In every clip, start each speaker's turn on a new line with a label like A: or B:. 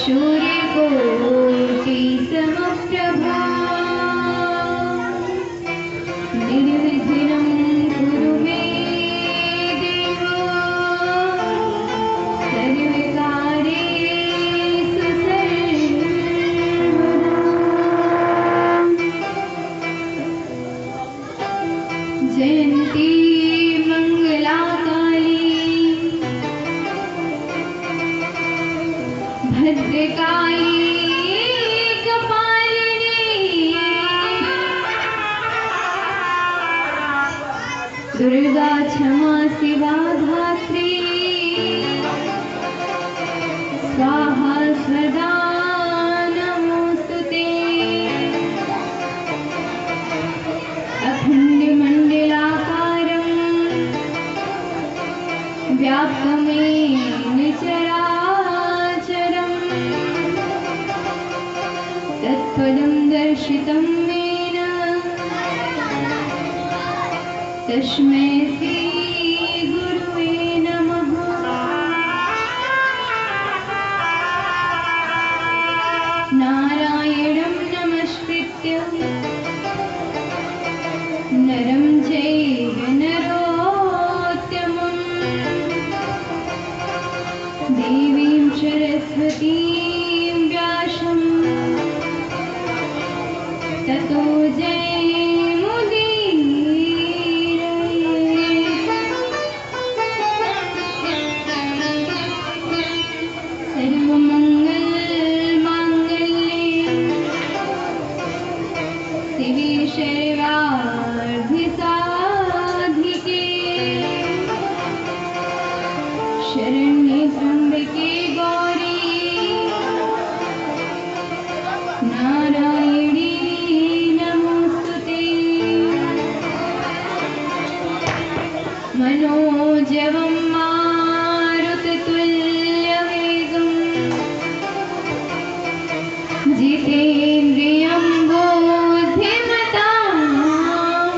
A: सूर्यकोटि समप्रभा निर्विघ्नं कुरु मे देव सर्वकार्येषु सर्वदा। जयन्ती मंगलाकाली भद्रकाली दुर्गा क्षमा शिवा धात्री स्वाहा सदा नमोस्तुते। अखण्डमण्डलाकारं व्याप्तमेन चराचरं तत्पदं दर्शितं येन तस्मै श्री गुरुवे नमः। नारायणं नमस्कृत्य नरं चैव नरोत्तमं देवीं सरस्वतीं व्यासं ततो शरण्ये त्र्यंबके गौरी नारायणी नमोस्तुते। मनोजवं मारुततुल्यवेगं जितेन्द्रियं बुद्धिमतां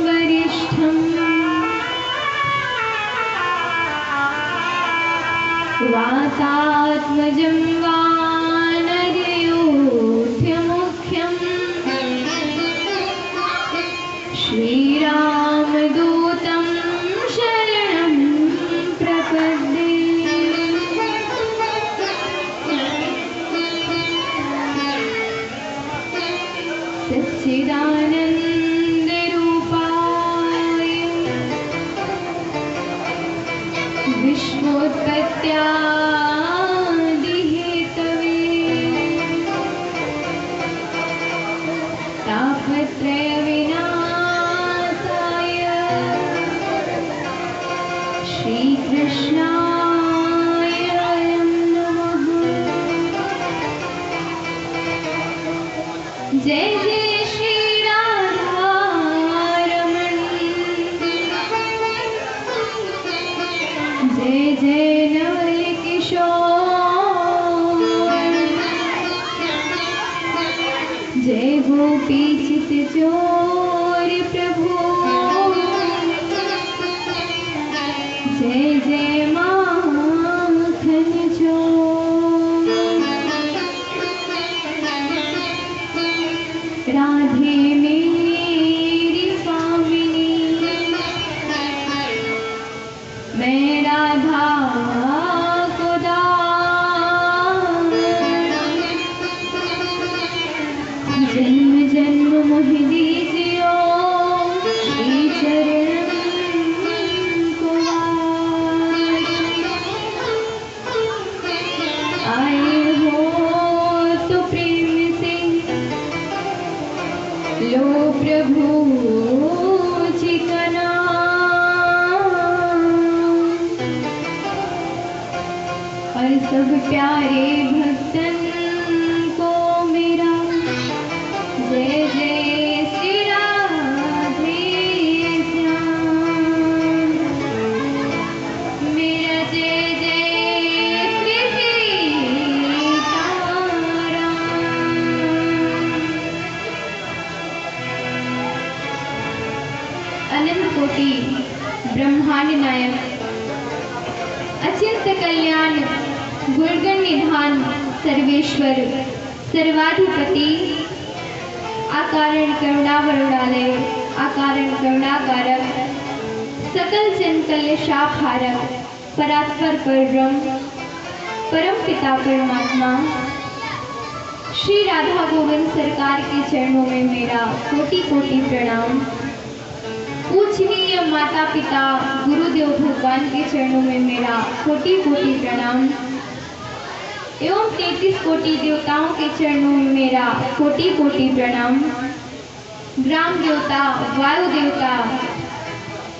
A: वरिष्ठम् वातात्मजं वानरयोध्यमुख्यं श्रीरामदूतं शरणं प्रपद्ये। सच्चिदानन्दरूपाय विश्वोत्पत्त्यादिहेतवे तापत्रयविनाशाय श्रीकृष्णाय नमः। जय जय श्री राधारमण जय जय नवल किशोर जय गोपी चित चोर प्रभु जय जय माखन चोर। राधे मेरी स्वामिनी मैं राधा को दान जन्म जन्म मोहि दीजियो श्री चरण को वास। आए हो तो प्रेम से लो प्रभु जी का नाम और सब प्यारे भक्तन को मेरा जय जय श्री राधे श्याम। मेरा जय जय श्री सीताराम। अनंत कोटि ब्रह्मांड नायक अचिंत्य कल्याण गुणगण निधान सर्वेश्वर सर्वाधिपति अकारण करुणावरुणालय अकारण करुणाकारक सकल जन कलेशापहारक परात्पर परब्रह्म परम पिता परमात्मा श्री राधा गोविंद सरकार के चरणों में मेरा कोटि कोटि प्रणाम। पूजनीय माता पिता गुरुदेव भगवान के चरणों में मेरा कोटि कोटि प्रणाम एवं 33 कोटि देवताओं के चरणों में मेरा कोटि कोटि प्रणाम। ग्राम देवता वायु देवता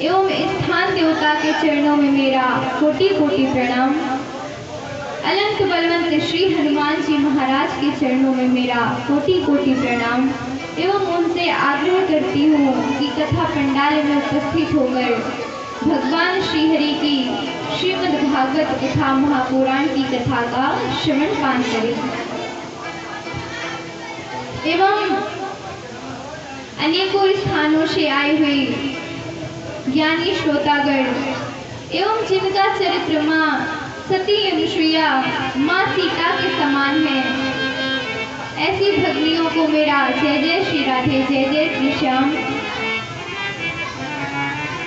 A: एवं स्थान देवता के चरणों में मेरा कोटि कोटि प्रणाम। अनंत बलवंत श्री हनुमान जी महाराज के चरणों में मेरा कोटि कोटि प्रणाम एवं उनसे आग्रह करती हूँ कि कथा पंडाल में उपस्थित होकर भगवान श्री हरि की श्रीमद् भागवत कथा महापुराण की कथा का श्रवण पान करें एवं अनेकों स्थानों से आए हुए ज्ञानी श्रोतागण एवं जिनका चरित्र माँ सती अनुसुईया माँ सीता के समान है, ऐसी भक्तियों को मेरा जय जय श्री राधे जय जय श्री श्याम।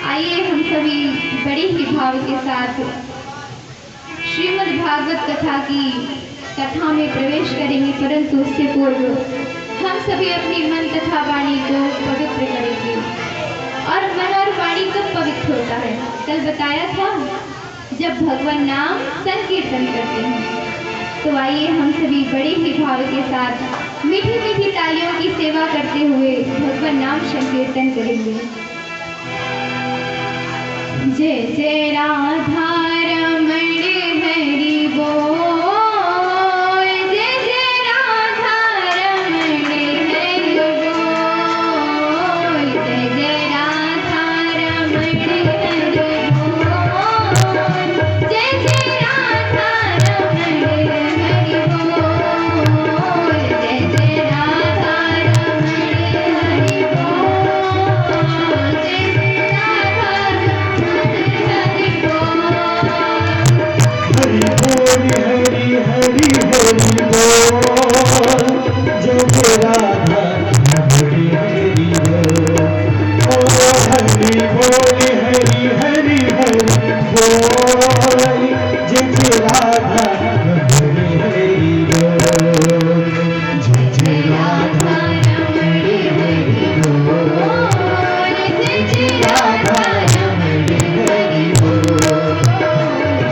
A: आइए हम सभी बड़े ही भाव के साथ श्रीमद् भागवत कथा की कथा में प्रवेश करेंगे, परंतु उससे पूर्व हम सभी अपनी मन तथा वाणी को पवित्र करेंगे। और मन और वाणी कब पवित्र होता है? कल बताया था जब भगवान नाम संकीर्तन करते हैं। तो आइए हम सभी बड़े ही भाव के साथ मीठी मीठी तालियों की सेवा करते हुए भगवान नाम संकीर्तन करेंगे। जय जय राधा रमण हरि बोल, जय जय राधा रमण हरि बोल, जय जय राधा रमण हरि बोल, जय जय राधा रमण हरि बोल, जय जय राधा रमण हरि बोल, जय जय राधा
B: हरि हरि हरि बोल, जय जय राधा हरि हरि बोल। ओ हरि बोल हरि हरि हरि बोल, जय जय राधा हरि हरि बोल, जय जय राधा हरि हरि बोल, जय जय राधा हरि हरि बोल,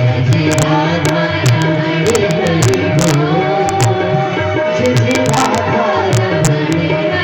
B: जय जय राधा हरि हरि बोल, जय जय राधा हरि हरि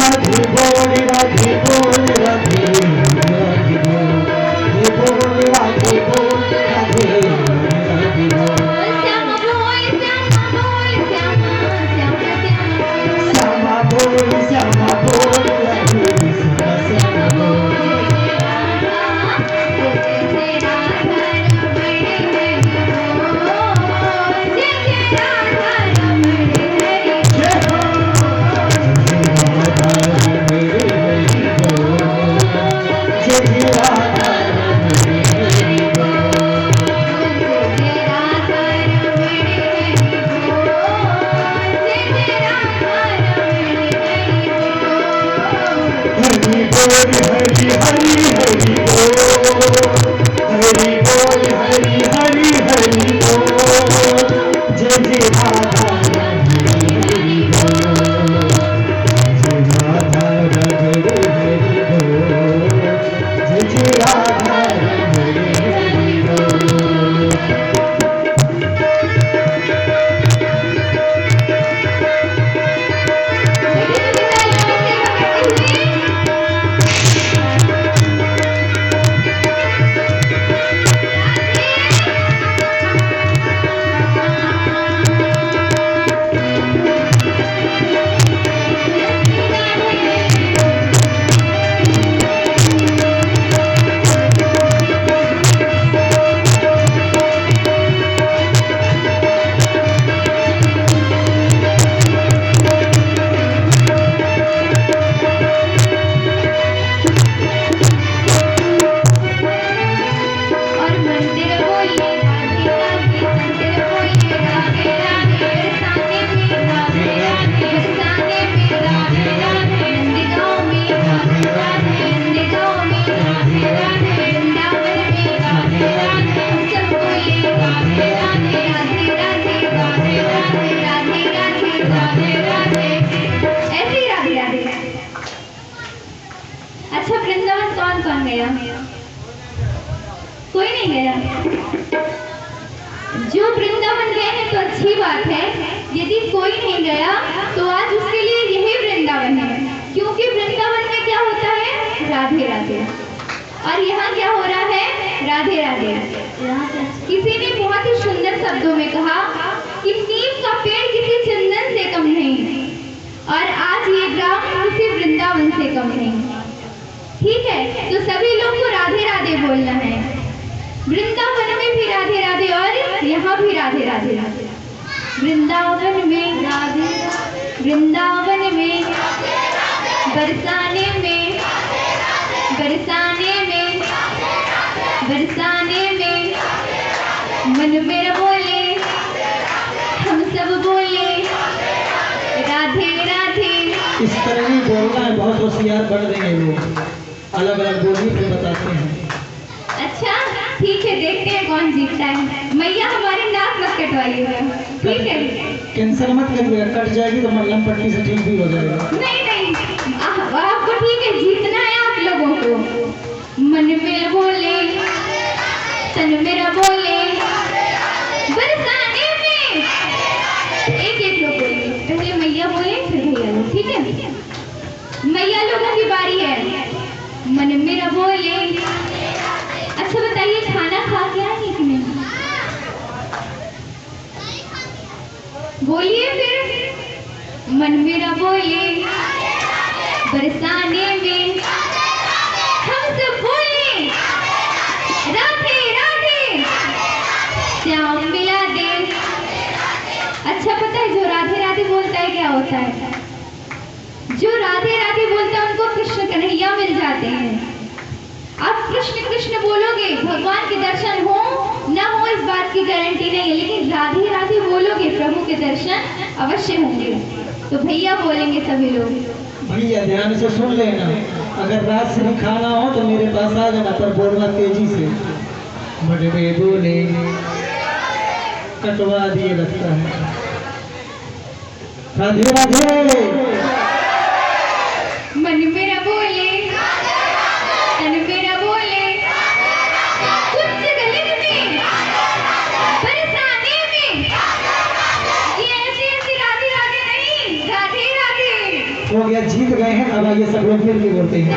B: राधे बोल राधे बोल राधे राधे बोल, हे बोल राधे बोल राधे राधे बोल।
A: श्यामा बोल श्यामा बोल
B: श्यामा बोल श्यामा बोल राधे श्यामा श्यामा बोल। हरि हरि हरि बोल, हरि बोल हरि हरि हरि बोल, जय जय राधा हरि हरि बोल, जय राधा हरि हरि बोल, जय जय राधा हरि हरि बोल।
A: गया? कोई नहीं गया? जो वृंदावन गए हैं तो अच्छी बात है। यदि कोई नहीं गया तो आज उसके लिए यही वृंदावन है, क्योंकि वृंदावन में क्या होता है? राधे राधे। और यहाँ क्या हो रहा है? राधे राधे। किसी ने बहुत ही सुंदर शब्दों में कहा कि नीम का पेड़ किसी चंदन से कम नहीं, और आज ये ग्राम किसी वृंदावन से कम नहीं। ठीक है, तो सभी लोग को राधे राधे बोलना है। वृंदावन में भी राधे राधे और यहाँ भी राधे राधे। वृंदावन में राधे, वृंदावन में बरसाने में, बरसाने में, बरसाने में मन मेरा बोले, हम सब बोले राधे राधे।
B: इस तरह ही बोलना है, बहुत होशियार बन देंगे लोग, अलग अलग बोली पे बताते हैं।
A: अच्छा ठीक है, देखते हैं कौन जीतता है। मैया हमारी नाक मत कटवाइएगा, ठीक है?
B: टेंशन मत लीजिएगा, कट जाएगी तो मल्लम पट्टी से ठीक भी हो जाएगा।
A: नहीं नहीं, आपको ठीक है, जीतना है आप लोगों को। मन मेरा बोले, तन मेरा बोले, बरसाने में। एक एक लोग बोलिए, पहले मैया बोले फिर भैया लोग, ठीक है? मैया लोगों की बारी है। मन मेरा बोले। अच्छा बताइए, खाना खा के आए कि नहीं? बोलिए फिर। मन मेरा बोले, बरसाने में हम सब बोले राधे राधे, श्याम मिला दे। अच्छा पता है, जो राधे राधे बोलता है क्या होता है? जो राधे राधे बोलता है उनको कृष्ण कन्हैया मिल जाते हैं। आप कृष्ण कृष्ण बोलोगे, भगवान के दर्शन हो ना हो इस बात की गारंटी नहीं है, लेकिन राधे राधे बोलोगे प्रभु के दर्शन अवश्य होंगे। तो भैया बोलेंगे सभी लोग।
B: भैया ध्यान से सुन लेना, अगर रात से खाना हो तो मेरे पास आ जाना, पर बोलना तेजी से। मडवे बोले, कटवा दिए लगता है। राधे राधे।
A: मन मेरा बोले, तन मेरा बोले, कुछ गले में, बरसाने में। ये ऐसी राधे राधे नहीं, राधे राधे।
B: हो गया, जीत गए हैं। अब आइए सब लोग फिर भी बोलते हैं।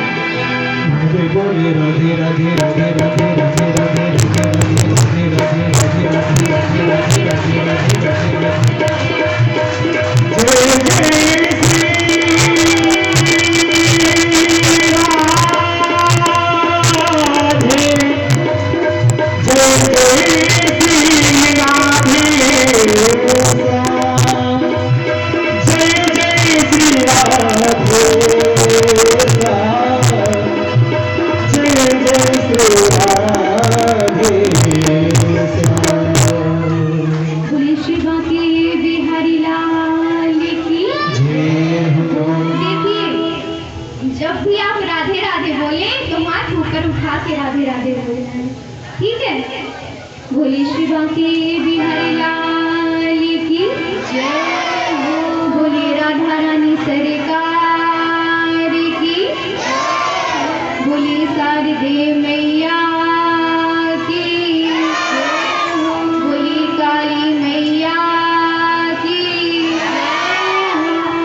B: मडवे बोले राधे राधे राधे राधे राधे राधे राधे राधे राधे राधे राधे राधे राधे राधे राधे राधे राधे। जय जय
A: भोले श्री बांके बिहारी लाल की जय हो। भोले राधा रानी सरकार की, भोले शारदे मैया की, भोले काली मैया की,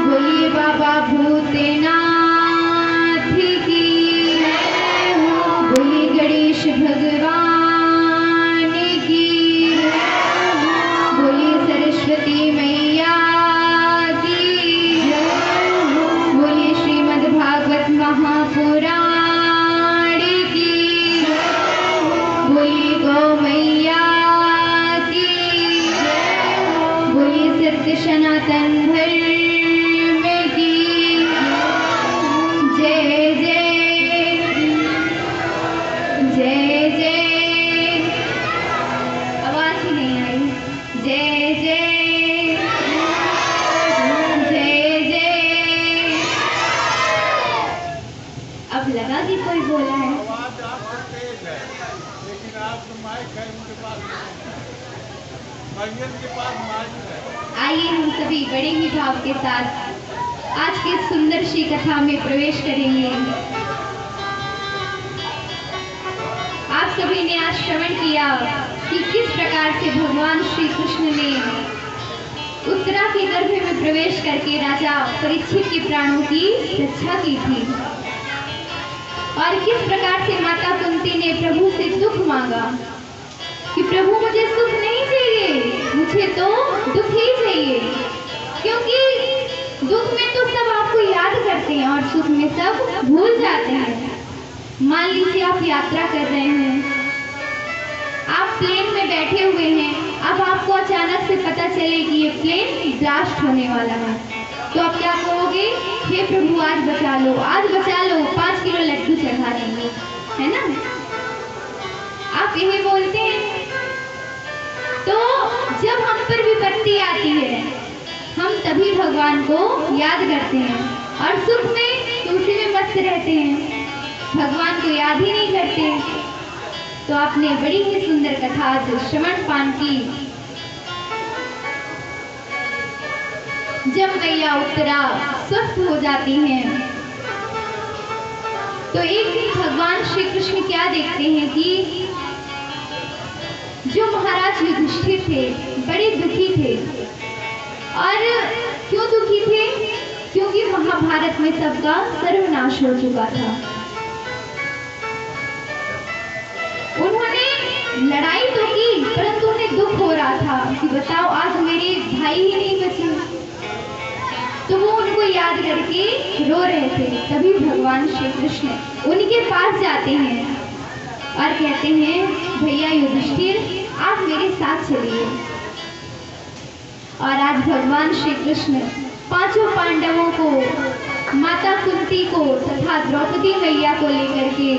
A: भोले बाबा भूतनाथ की, भोले गणेश भगवान, सरस्वती मैया की, बोलिए श्रीमद् भागवत महापुराण की, बोलिए गौ मैया की, बोलिए सत्य सनातन धर्म की जय जय जय जय। आवाज ही नहीं आई। जय जय जय जय। अब लगा कि कोई बोला है।
C: लेकिन आपको माइक है, उनके पास भैया के पास माइक है।
A: आइए हम सभी बड़े ही भाव के साथ आज के सुंदर सी कथा में प्रवेश करेंगे। आप सभी ने आज श्रवण किया कि किस प्रकार से भगवान श्री कृष्ण ने उत्तरा के गर्भ में प्रवेश करके राजा परीक्षित के प्राणों की रक्षा की थी और किस प्रकार से माता कुंती ने प्रभु से दुख मांगा कि प्रभु मुझे सुख नहीं चाहिए, मुझे तो दुख ही चाहिए, क्योंकि दुख में तो सब आपको याद करते हैं और सुख में सब भूल जाते हैं। मान लीजिए आप यात्रा कर रहे हैं, आप प्लेन में बैठे हुए हैं, अब आपको अचानक से पता चले कि ये प्लेन ब्लास्ट होने वाला है, तो आप क्या कहोगे? हे प्रभु आज बचा लो, आज बचा लो, 5 किलो लड्डू चढ़ा देंगे, है ना? आप यही बोलते हैं। तो जब हम पर विपत्ति आती है, हम तभी भगवान को याद करते हैं और सुख में तो उसी में मस्त रहते हैं, भगवान को याद ही नहीं करते। तो आपने बड़ी ही सुंदर कथा जो श्रवण पान की। जब मैया उत्तरा स्वस्थ हो जाती हैं, तो एक दिन भगवान श्री कृष्ण क्या देखते हैं कि जो महाराज युधिष्ठिर थे बड़े दुखी थे। और क्यों दुखी थे? क्योंकि महाभारत में सबका सर्वनाश हो चुका था। उन्होंने लड़ाई तो की, परंतु उन्हें दुख हो रहा था कि बताओ आज मेरे भाई ही नहीं बचे। तो वो उनको याद करके रो रहे थे। तभी भगवान श्री कृष्ण उनके पास जाते हैं और कहते हैं, भैया युधिष्ठिर आप मेरे साथ चलिए। और आज भगवान श्री कृष्ण 5 पांडवों को, माता कुंती को तथा द्रौपदी मैया को लेकर के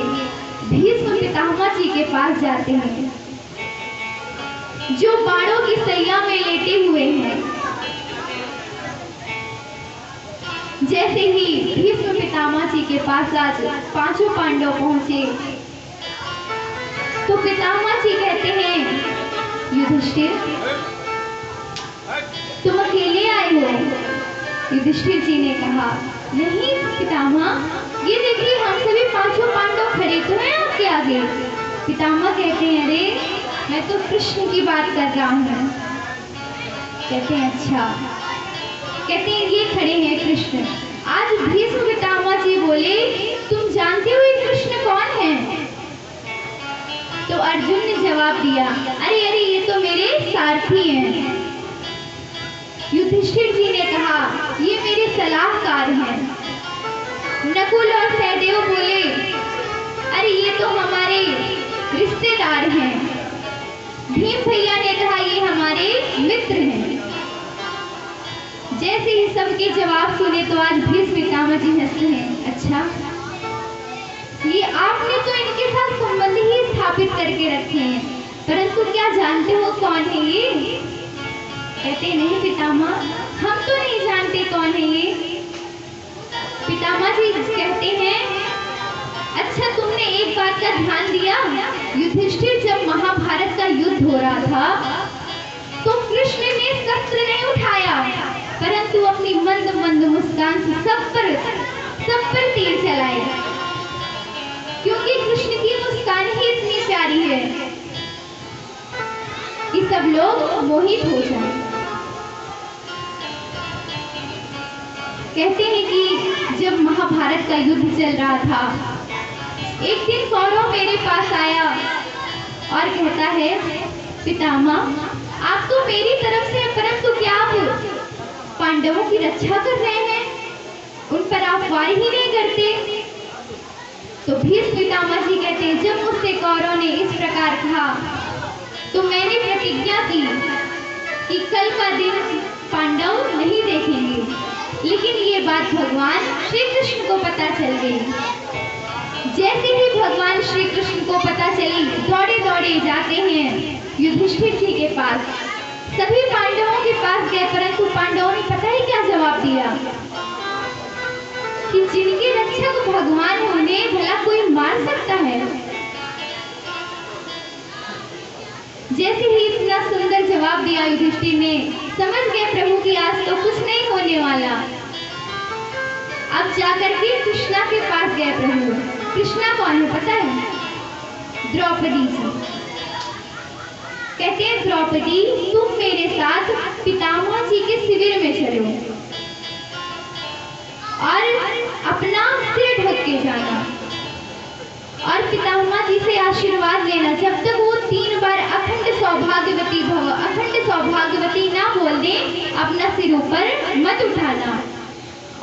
A: भीष्म पितामह जी के पास जाते हैं, जो बाणों की सैया में लेटे हुए हैं। जैसे ही भीष्म पितामह जी के पास आज 5 पांडव पहुंचे, तो पितामह जी कहते हैं, युधिष्ठिर तुम अकेले आए हो? युधिष्ठिर जी ने कहा, नहीं पितामह, ये देखिए हम सभी 5 पांडव खड़े तो हैं आपके आगे। पितामह कहते हैं, अरे मैं तो कृष्ण की बात कर रहा हूँ। कहते हैं अच्छा। कहते हैं ये खड़े हैं कृष्ण। आज भीष्म पितामह जी बोले, तुम जानते हो ये कृष्ण कौन है? तो अर्जुन ने जवाब दिया, अरे अरे ये तो मेरे सारथी हैं। युधिष्ठिर जी ने कहा, ये मेरे सलाहकार हैं। नकुल और सहदेव बोले, अरे ये तो हमारे रिश्तेदार हैं। भीम भैया ने कहा, ये हमारे मित्र हैं। जैसे ही सबके जवाब सुने तो आज भीष्म पितामह जी हंसते हैं, अच्छा ये आपने तो इनके साथ संबंध ही स्थापित करके रखे हैं, परंतु क्या जानते हो कौन है ये? कहते नहीं पितामह, हम तो नहीं जानते कौन है ये। पितामह जी कहते हैं, अच्छा तुमने एक बात का ध्यान दिया? युधिष्ठिर जब महाभारत का युद्ध हो रहा था, तो कृष्ण ने शस्त्र नहीं उठाया, परंतु अपनी मंद मंद मुस्कान से सब पर तीर चलाए, क्योंकि कृष्ण की मुस्कान ही इतनी प्यारी है कि सब लोग मोहित हो जाएं। कहते हैं कि जब महाभारत का युद्ध चल रहा था, एक दिन कौरव मेरे पास आया और कहता है, पितामह आप तो मेरी तरफ से, परंतु क्या आप पांडवों की रक्षा कर रहे हैं? उन पर आप वार ही नहीं करते। तो भीष्म पितामह जी कहते हैं, जब मुझसे कौरव ने इस प्रकार कहा, तो मैंने प्रतिज्ञा की कि कल का दिन पांडव नहीं देखेंगे। लेकिन ये बात भगवान श्री कृष्ण को पता चल गई। जैसे ही भगवान श्री कृष्ण को पता चली, दौड़े दौड़े जाते हैं युधिष्ठिर जी के पास। सभी पांडवों के पास गए, परंतु पांडवों ने पता है क्या जवाब दिया कि जिनके रक्षक भगवान हैं उन्हें भला कोई मार सकता है? जैसे ही इतना सुंदर जवाब दिया युधिष्ठिर ने, समझ गए प्रभु की आज तो कुछ नहीं होने वाला। अब जाकर के कृष्णा के पास गए प्रभु। कृष्णा कौन है पता है? द्रौपदी जी कहते हैं, द्रौपदी तुम मेरे साथ पितामह जी के शिविर में चलो और अपना सिर ढक के जाना और पितामह जी से आशीर्वाद लेना। जब तक वो 3 बार अखंड सौभाग्यवती भव, अखंड सौभाग्यवती ना बोल दे, अपना सिर ऊपर मत उठाना।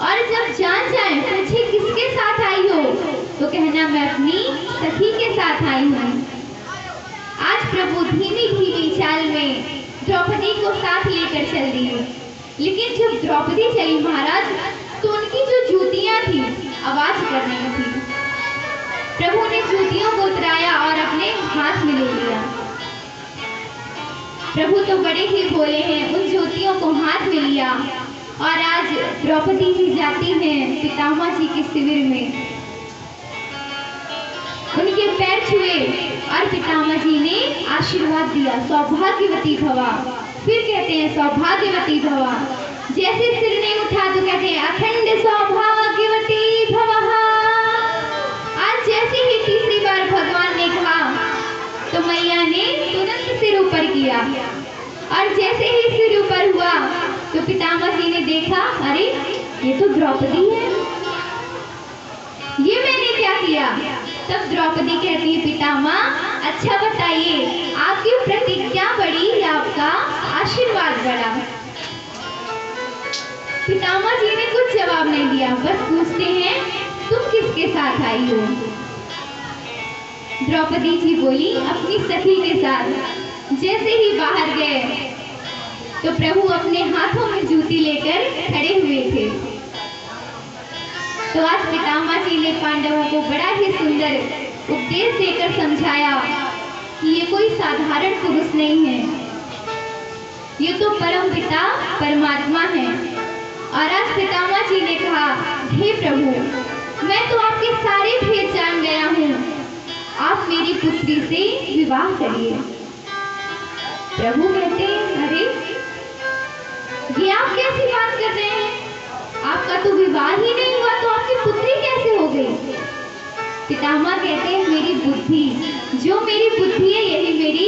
A: और जब जान जाए, पूछे किसके साथ आई हो, तो कहना मैं अपनी सखी के साथ आई हूँ। आज प्रभु धीमी धीमी चाल में द्रौपदी को साथ लेकर चल दिए। लेकिन जब द्रौपदी चली महाराज, तो उनकी जो जूतियां थी आवाज कर रही थी। प्रभु ने जूतियों को उतराया और अपने हाथ में ले लिया। प्रभु तो बड़े ही भोले हैं, उन जूतियों को हाथ में लिया और आज द्रौपदी जी जाती हैं पितामह जी के शिविर में, उनके पैर छुए और पितामह जी ने आशीर्वाद दिया, सौभाग्यवती भवा। फिर कहते हैं सौभाग्यवती भवा। जैसे सिर नहीं उठा तो कहते हैं अखंड सौभाग्यवती भवा। आज जैसे ही तीसरी बार भगवान ने कहा तो मैया ने तुरंत सिर ऊपर किया और जैसे ही सिर ऊपर हुआ तो पितामह जी ने देखा, अरे ये तो द्रौपदी है, ये मैंने क्या किया। तब द्रौपदी कहती है, पितामह अच्छा बताइए, आपकी प्रतिज्ञा बड़ी या आपका आशीर्वाद बड़ा। पितामह जी ने कुछ जवाब नहीं दिया, बस पूछते हैं तुम किसके साथ आई हो। द्रौपदी जी बोली अपनी सखी के साथ। जैसे ही बाहर गए तो प्रभु अपने हाथों में जूती लेकर खड़े हुए थे। तो आज पितामह जी ने पांडवों को बड़ा ही सुंदर उपदेश देकर समझाया कि ये कोई साधारण पुरुष नहीं है, ये तो परम पिता परमात्मा है। और आज पितामह जी ने कहा, हे प्रभु, मैं तो आपके सारे भेद जान गया हूँ, आप मेरी पुत्री से विवाह करिए। प्रभु कहते हैं, अरे ये आप कैसी बात कर रहे हैं, आपका तो विवाह ही नहीं हुआ, तो आपकी पुत्री कैसे हो गई। पितामह कहते हैं, मेरी बुद्धि, जो मेरी बुद्धि है यही मेरी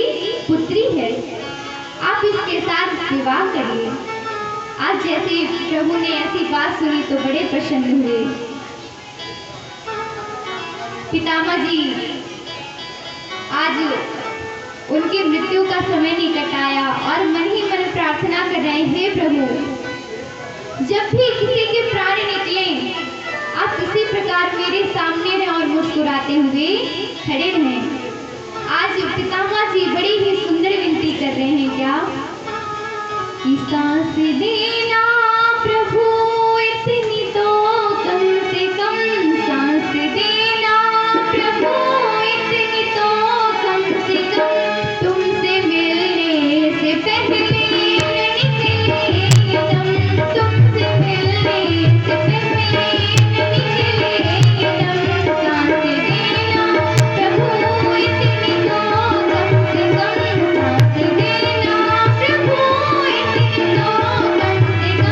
A: पुत्री है, आप इसके साथ विवाह करिए। आज जैसे प्रभु ने ऐसी बात सुनी तो बड़े प्रसन्न हुए। पितामह जी आज उनकी मृत्यु का समय निकट आया और मन ही मन प्रार्थना कर रहे, हे प्रभु, जब भी किसी के प्राण निकले, आप किसी प्रकार मेरे सामने रहें और मुस्कुराते हुए खड़े रहें। आज पितामह जी बड़ी ही सुंदर विनती कर रहे हैं, क्या कि सांस देना प्रभु इतनी तो कम से कम, सांस देना प्रभु इतनी तो कम से कम, तुमसे मिलने से पहले निकले दम, तुमसे मिलने से पहले निकले दम, सांस देना प्रभु इतनी तो कम से कम, सांस देना प्रभु इतनी तो कम से कम।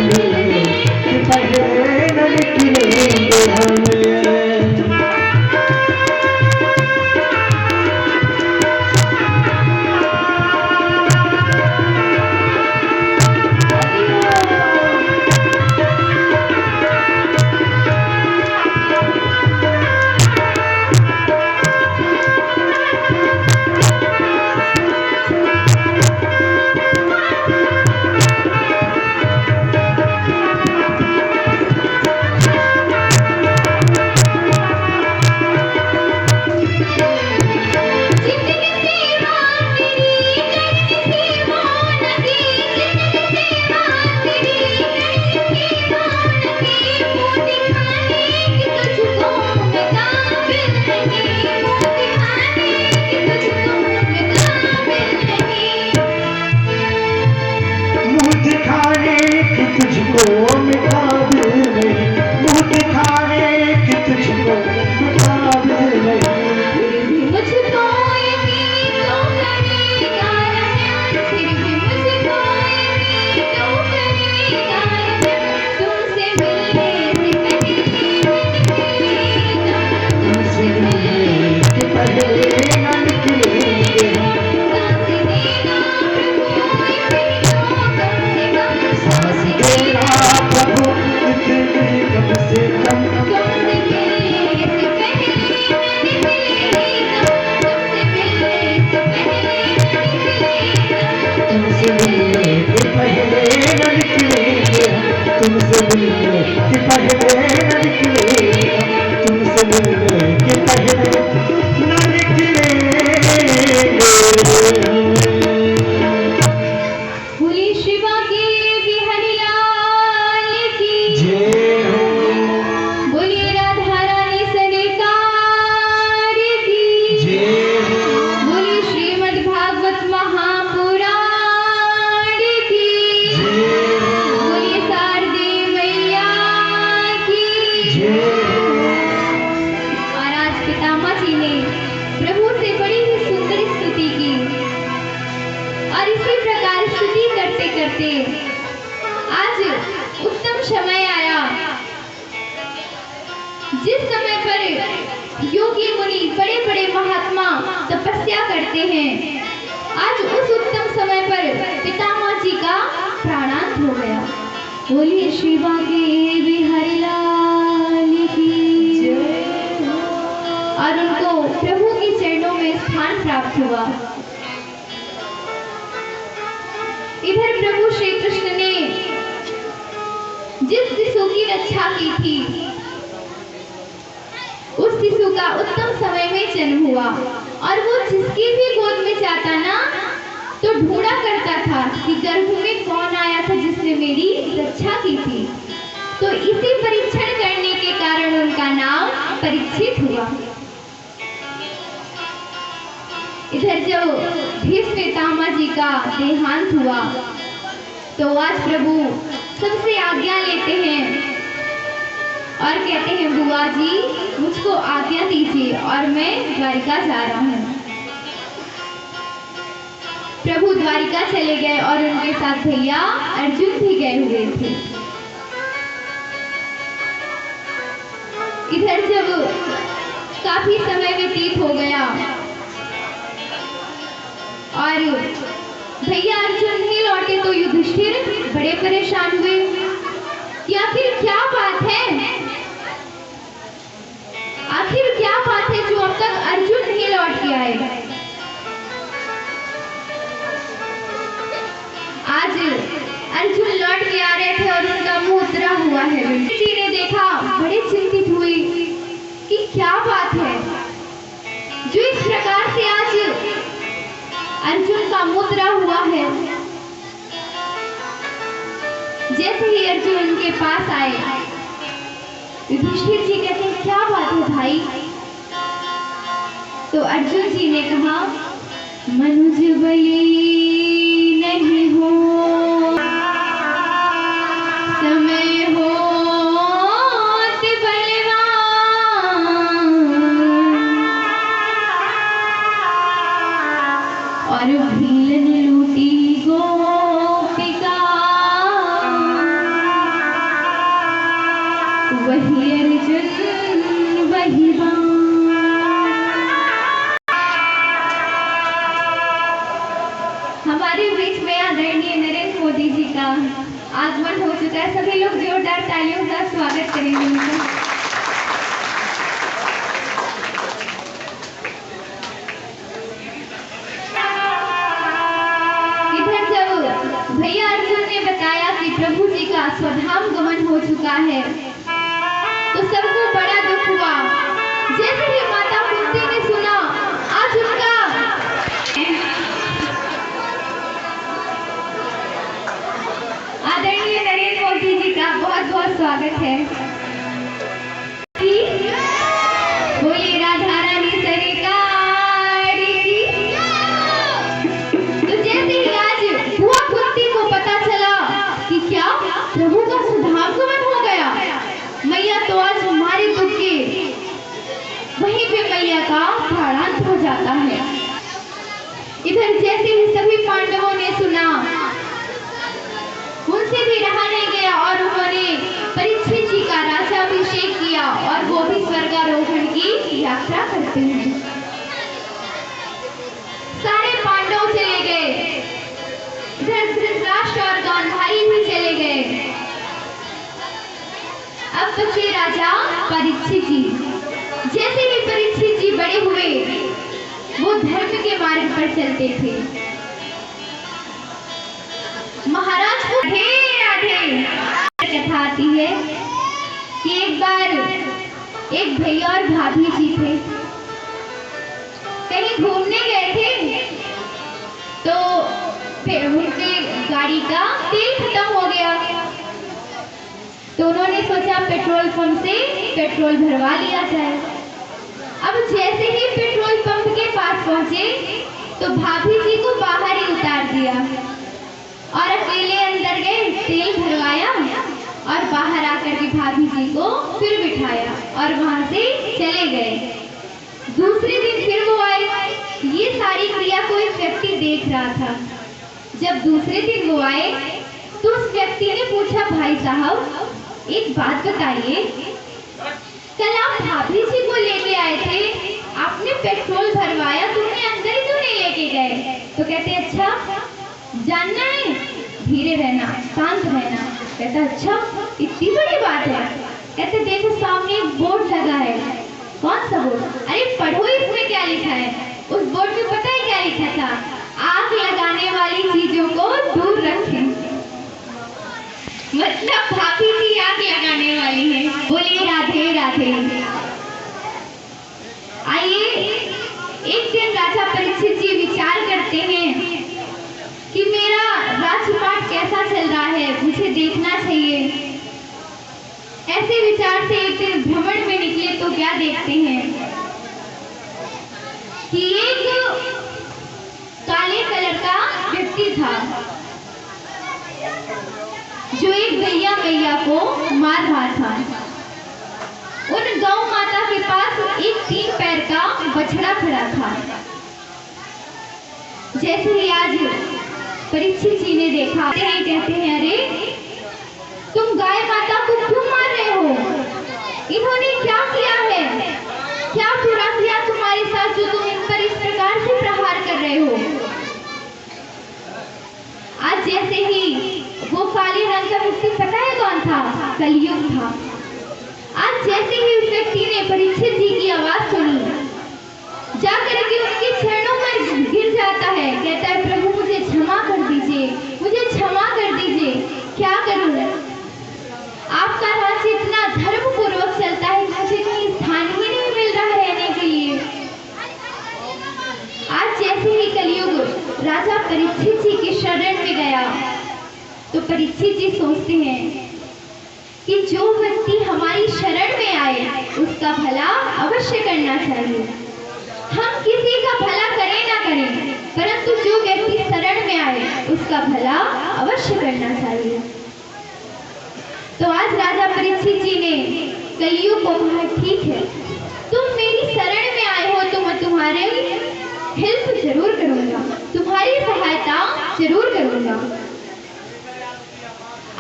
B: मिले कि पहले न निकलेंगे हमें। तुमसे मिलने के पहले न निकले, तुमसे मिलने के पहले न निकलेंगे।
A: बोली शिवा की बिहारी लाल की
B: जय हो।
A: बोलिए राधा रानी सरकार की
B: जय हो।
A: बोलिए श्रीमद् भागवत महापुराण की
B: जय हो।
A: बोलिए शारदे मैया की
B: जय हो।
A: और आज पितामह जी ने प्रभु से बड़ी ही सुंदर स्तुति की और इसी प्रकार स्तुति करते करते आज उत्तम समय आया जिस समय पर योगी मुनि बड़े बड़े महात्मा तपस्या करते हैं। आज उस उत्तम समय पर पितामह जी का प्राणांत हो गया। बोलिए शिवा के बिहारी लाल की जय हो। और उनको प्रभु के चरणों में स्थान प्राप्त हुआ। इधर प्रभु श्री कृष्ण ने जिस शिशु की रक्षा की थी उस शिशु का उत्तम समय में जन्म हुआ और वो जिसकी भी गोद में जाता ना तो ढूंढा करता था कि गर्भ में कौन आया था जिसने मेरी रक्षा की थी। तो इसी परीक्षण करने के कारण उनका नाम परीक्षित हुआ। इधर जब भीष्म पितामह जी का देहांत हुआ तो आज प्रभु सबसे आज्ञा लेते हैं और कहते हैं बुआ जी मुझको आज्ञा दीजिए और मैं द्वारिका जा रहा हूँ। प्रभु द्वारिका चले गए और उनके साथ भैया अर्जुन भी गए हुए थे। इधर जब काफी समय व्यतीत हो गया और भैया अर्जुन नहीं लौटे तो युधिष्ठिर बड़े परेशान हुए कि आखिर क्या बात है, आखिर क्या बात है जो अब तक अर्जुन नहीं लौट के आए। आज अर्जुन लौट के आ रहे थे और उनका मुंह उतरा हुआ है। जी ने देखा बड़े चिंतित हुई कि क्या बात है जो इस प्रकार से आज अर्जुन का मुंह उतरा हुआ है। जैसे ही अर्जुन उनके पास आए युधिष्ठिर जी कहते हैं क्या बात है भाई। तो अर्जुन जी ने कहा मनुज बली नहीं हो समय हो और भीलन लूटी गोपिका हमारे बीच में आदरणीय नरेंद्र मोदी जी का आगमन हो चुका है। सभी लोग जोरदार तालियों का स्वागत करेंगे उनका। इधर जब भैया अर्जुन ने बताया कि प्रभु जी का स्वधाम गमन हो चुका है तो सबको बड़ा दुख हुआ। जैसे ही माता कुंती ने सुना, आज उनका आदरणीय नरेंद्र मोदी जी का बहुत बहुत स्वागत है। बोलिए राधा रानी सरकार की। तो जैसे ही आज बुआ कुंती को पता चला कि क्या प्रभु का स्वधाम गमन हो गया, मैया तो आज हमारे दुख के वहीं पे मैया का प्राणांत हो जाता है। इधर जैसे ही सभी पांडवों ने सुना, उनसे भी रहा नहीं गया और उन्होंने परीक्षित जी का राज्याभिषेक किया और वो भी स्वर्गारोहण की यात्रा करते हैं। सारे पांडव चले गए, इधर धृतराष्ट्र और गांधारी भी चले गए। अब बचे राजा परीक्षित जी। जैसे ही परीक्षित जी बड़े हुए, वो धर्म के मार्ग पर चलते थे। महाराज को राधे कथा आती है कि एक बार एक भैया और भाभी जी थे, कहीं घूमने गए थे तो फिर उनके गाड़ी का तेल खत्म हो गया तो उन्होंने सोचा पेट्रोल पंप से पेट्रोल भरवा लिया जाए। अब जैसे ही पेट्रोल पंप के पास पहुंचे तो भाभी जी को बाहर ही उतार दिया और अकेले अंदर गए, तेल भरवाया और बाहर आकर के भाभी जी को फिर बिठाया और वहां से चले गए। दूसरे दिन फिर वो आए। ये सारी क्रिया को एक व्यक्ति देख रहा था। जब दूसरे दिन वो आए तो उस व्यक्ति ने पूछा, भाई साहब एक बात बताइए, कल आप भाभी जी को लेके आए थे, आपने पेट्रोल भरवाया तो उन्हें अंदर ही क्यों नहीं लेके गए? तो कहते अच्छा जानना है, धीरे रहना, शांत रहना। कहता अच्छा इतनी बड़ी बात है? कहते देखो सामने एक बोर्ड लगा है। कौन सा बोर्ड? अरे पढ़ो इसमें क्या लिखा है। उस बोर्ड में पता है क्या लिखा था? आग लगाने वाली चीजों को दूर रखें। मतलब भाभी जी आग लगाने वाली है। बोलिए राधे राधे। आइए एक दिन राजा परीक्षित जी विचार करते हैं कि मेरा राजपाट कैसा चल रहा है, मुझे देखना चाहिए। ऐसे विचार से एक दिन भ्रमण में निकले तो क्या देखते हैं कि एक काले कलर का व्यक्ति था जो एक मैया को मार रहा था। उन गौ माता के पास एक 3 पैर का बछड़ा खड़ा था। जैसे ही आज परीक्षित जी ने देखा, कहते हैं अरे तुम गाय माता को क्यों मार रहे हो? इन्होंने क्या किया है? क्या बुरा किया तुम्हारे साथ जो तुम इन पर इस प्रकार से प्रहार कर रहे हो? आज जैसे ही वो काले रंग का व्यक्ति, पता है कौन था? कलयुग था। आज जैसे ही उस व्यक्ति ने परीक्षित जी की आवाज सुनी, जाकर के उनके चरणों में गिर जाता है। कहता है प्रभु मुझे क्षमा कर दीजिए, मुझे क्षमा कर दीजिए। क्या करूं? आपका राज्य इतना धर्म पूर्वक चलता है, मुझे कहीं स्थान ही नहीं मिल रहा रहने के लिए। आज जैसे ही कलयुग राजा परीक्षित जी के शरण में गया तो परीक्षित जी सोचते हैं कि जो व्यक्ति हमारी शरण में आए उसका भला अवश्य करना चाहिए। हम किसी का भला करें ना करें, परंतु जो व्यक्ति शरण में आए उसका भला अवश्य करना चाहिए। तो आज राजा परीक्षित जी ने कलयुग को कहा ठीक है, तुम मेरी शरण में आए हो तो मैं तुम्हारे हेल्प जरूर करूंगा, तुम्हारी सहायता जरूर करूंगा।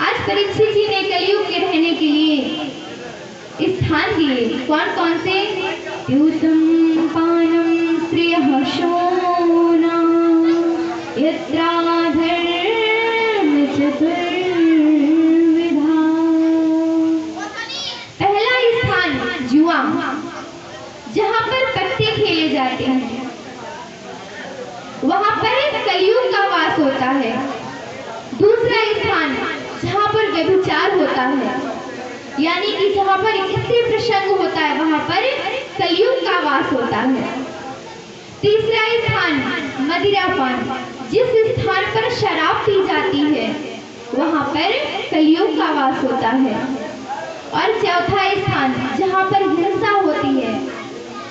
A: आज परीक्षित जी ने कलयुग के रहने के लिए स्थान दिए। कौन कौन से? द्यूतम पानम श्रेयः शोना यत्रा वहां पर कलयुग का वास होता है। दूसरा स्थान जहां पर व्यभिचार होता है, यानी कि जहां पर स्त्री प्रसंग होता है, वहां पर कलयुग का वास होता है। तीसरा स्थान मदिरापान, जिस स्थान पर शराब पी जाती है वहां पर कलयुग का वास होता है। और चौथा स्थान जहां पर हिंसा होती है,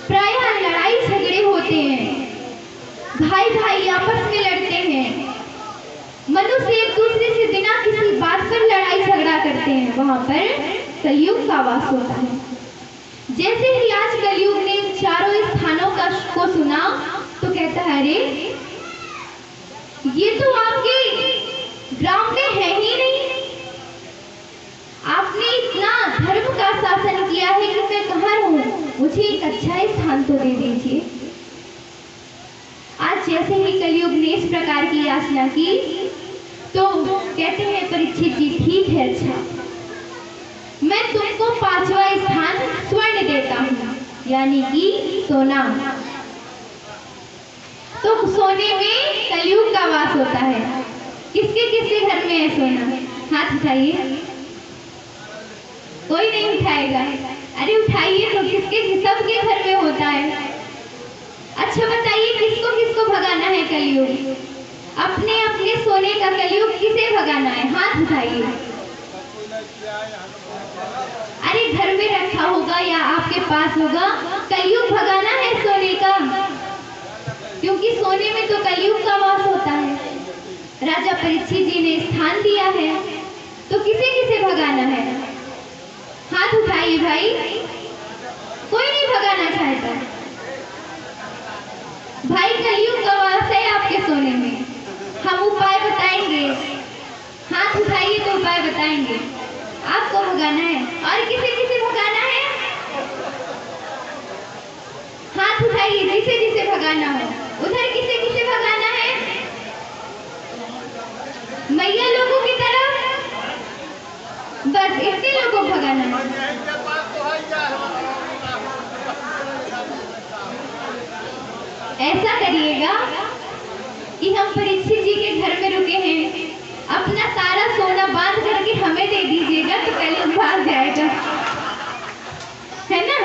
A: प्रायः लड़ाई झगड़े होते हैं, भाई भाई आपस में लड़ते हैं, मनुष्य एक दूसरे से बिना किसी बात पर लड़ाई झगड़ा करते हैं, वहां पर कलयुग का वास होता है। जैसे ही आज कलयुग ने चारों स्थानों को सुना तो कहता है, अरे ये तो आपके ग्राम में है ही नहीं, आपने इतना धर्म का शासन किया है कि मैं कहाँ रहूं, मुझे एक अच्छा स्थान तो दे दीजिए। आज जैसे ही कलयुग ने इस प्रकार की याचना की तो कहते हैं परीक्षित जी, ठीक है, अच्छा मैं तुमको 5वां स्थान स्वर्ण देता हूँ, यानी कि सोना। तो सोने में कलयुग का वास होता है। किसके किसके घर में है सोना? हाथ उठाइए। कोई नहीं उठाएगा। अरे उठाइए तो, किसके सबके घर में होता है। अच्छा बताइए, किसको किसको भगाना है कलयुग? अपने अपने सोने का कलयुग किसे भगाना है? हाथ उठाइए। अरे घर में रखा होगा या आपके पास होगा, कलयुग भगाना है सोने का, क्योंकि सोने में तो कलयुग का वास होता है। राजा परीक्षित जी ने स्थान दिया है, तो किसे किसे भगाना है? हाथ उठाइए भाई। कोई नहीं भगाना चाहता। भाई कलयुग का वास है आपके सोने में, हम उपाय बताएंगे। हाथ उठाइए तो उपाय बताएंगे। आपको भगाना है और किसे किसे भगाना है? हाथ उठाइए, जिसे जिसे भगाना हो। उधर किसे किसे भगाना है? मैया लोगों की तरफ, बस इतने लोगों को भगाना है। ऐसा करिएगा कि हम परीक्षित जी के घर में रुके हैं, अपना सारा सोना बांध करके हमें दे दीजिएगा तो कलयुग भाग जाएगा, है ना?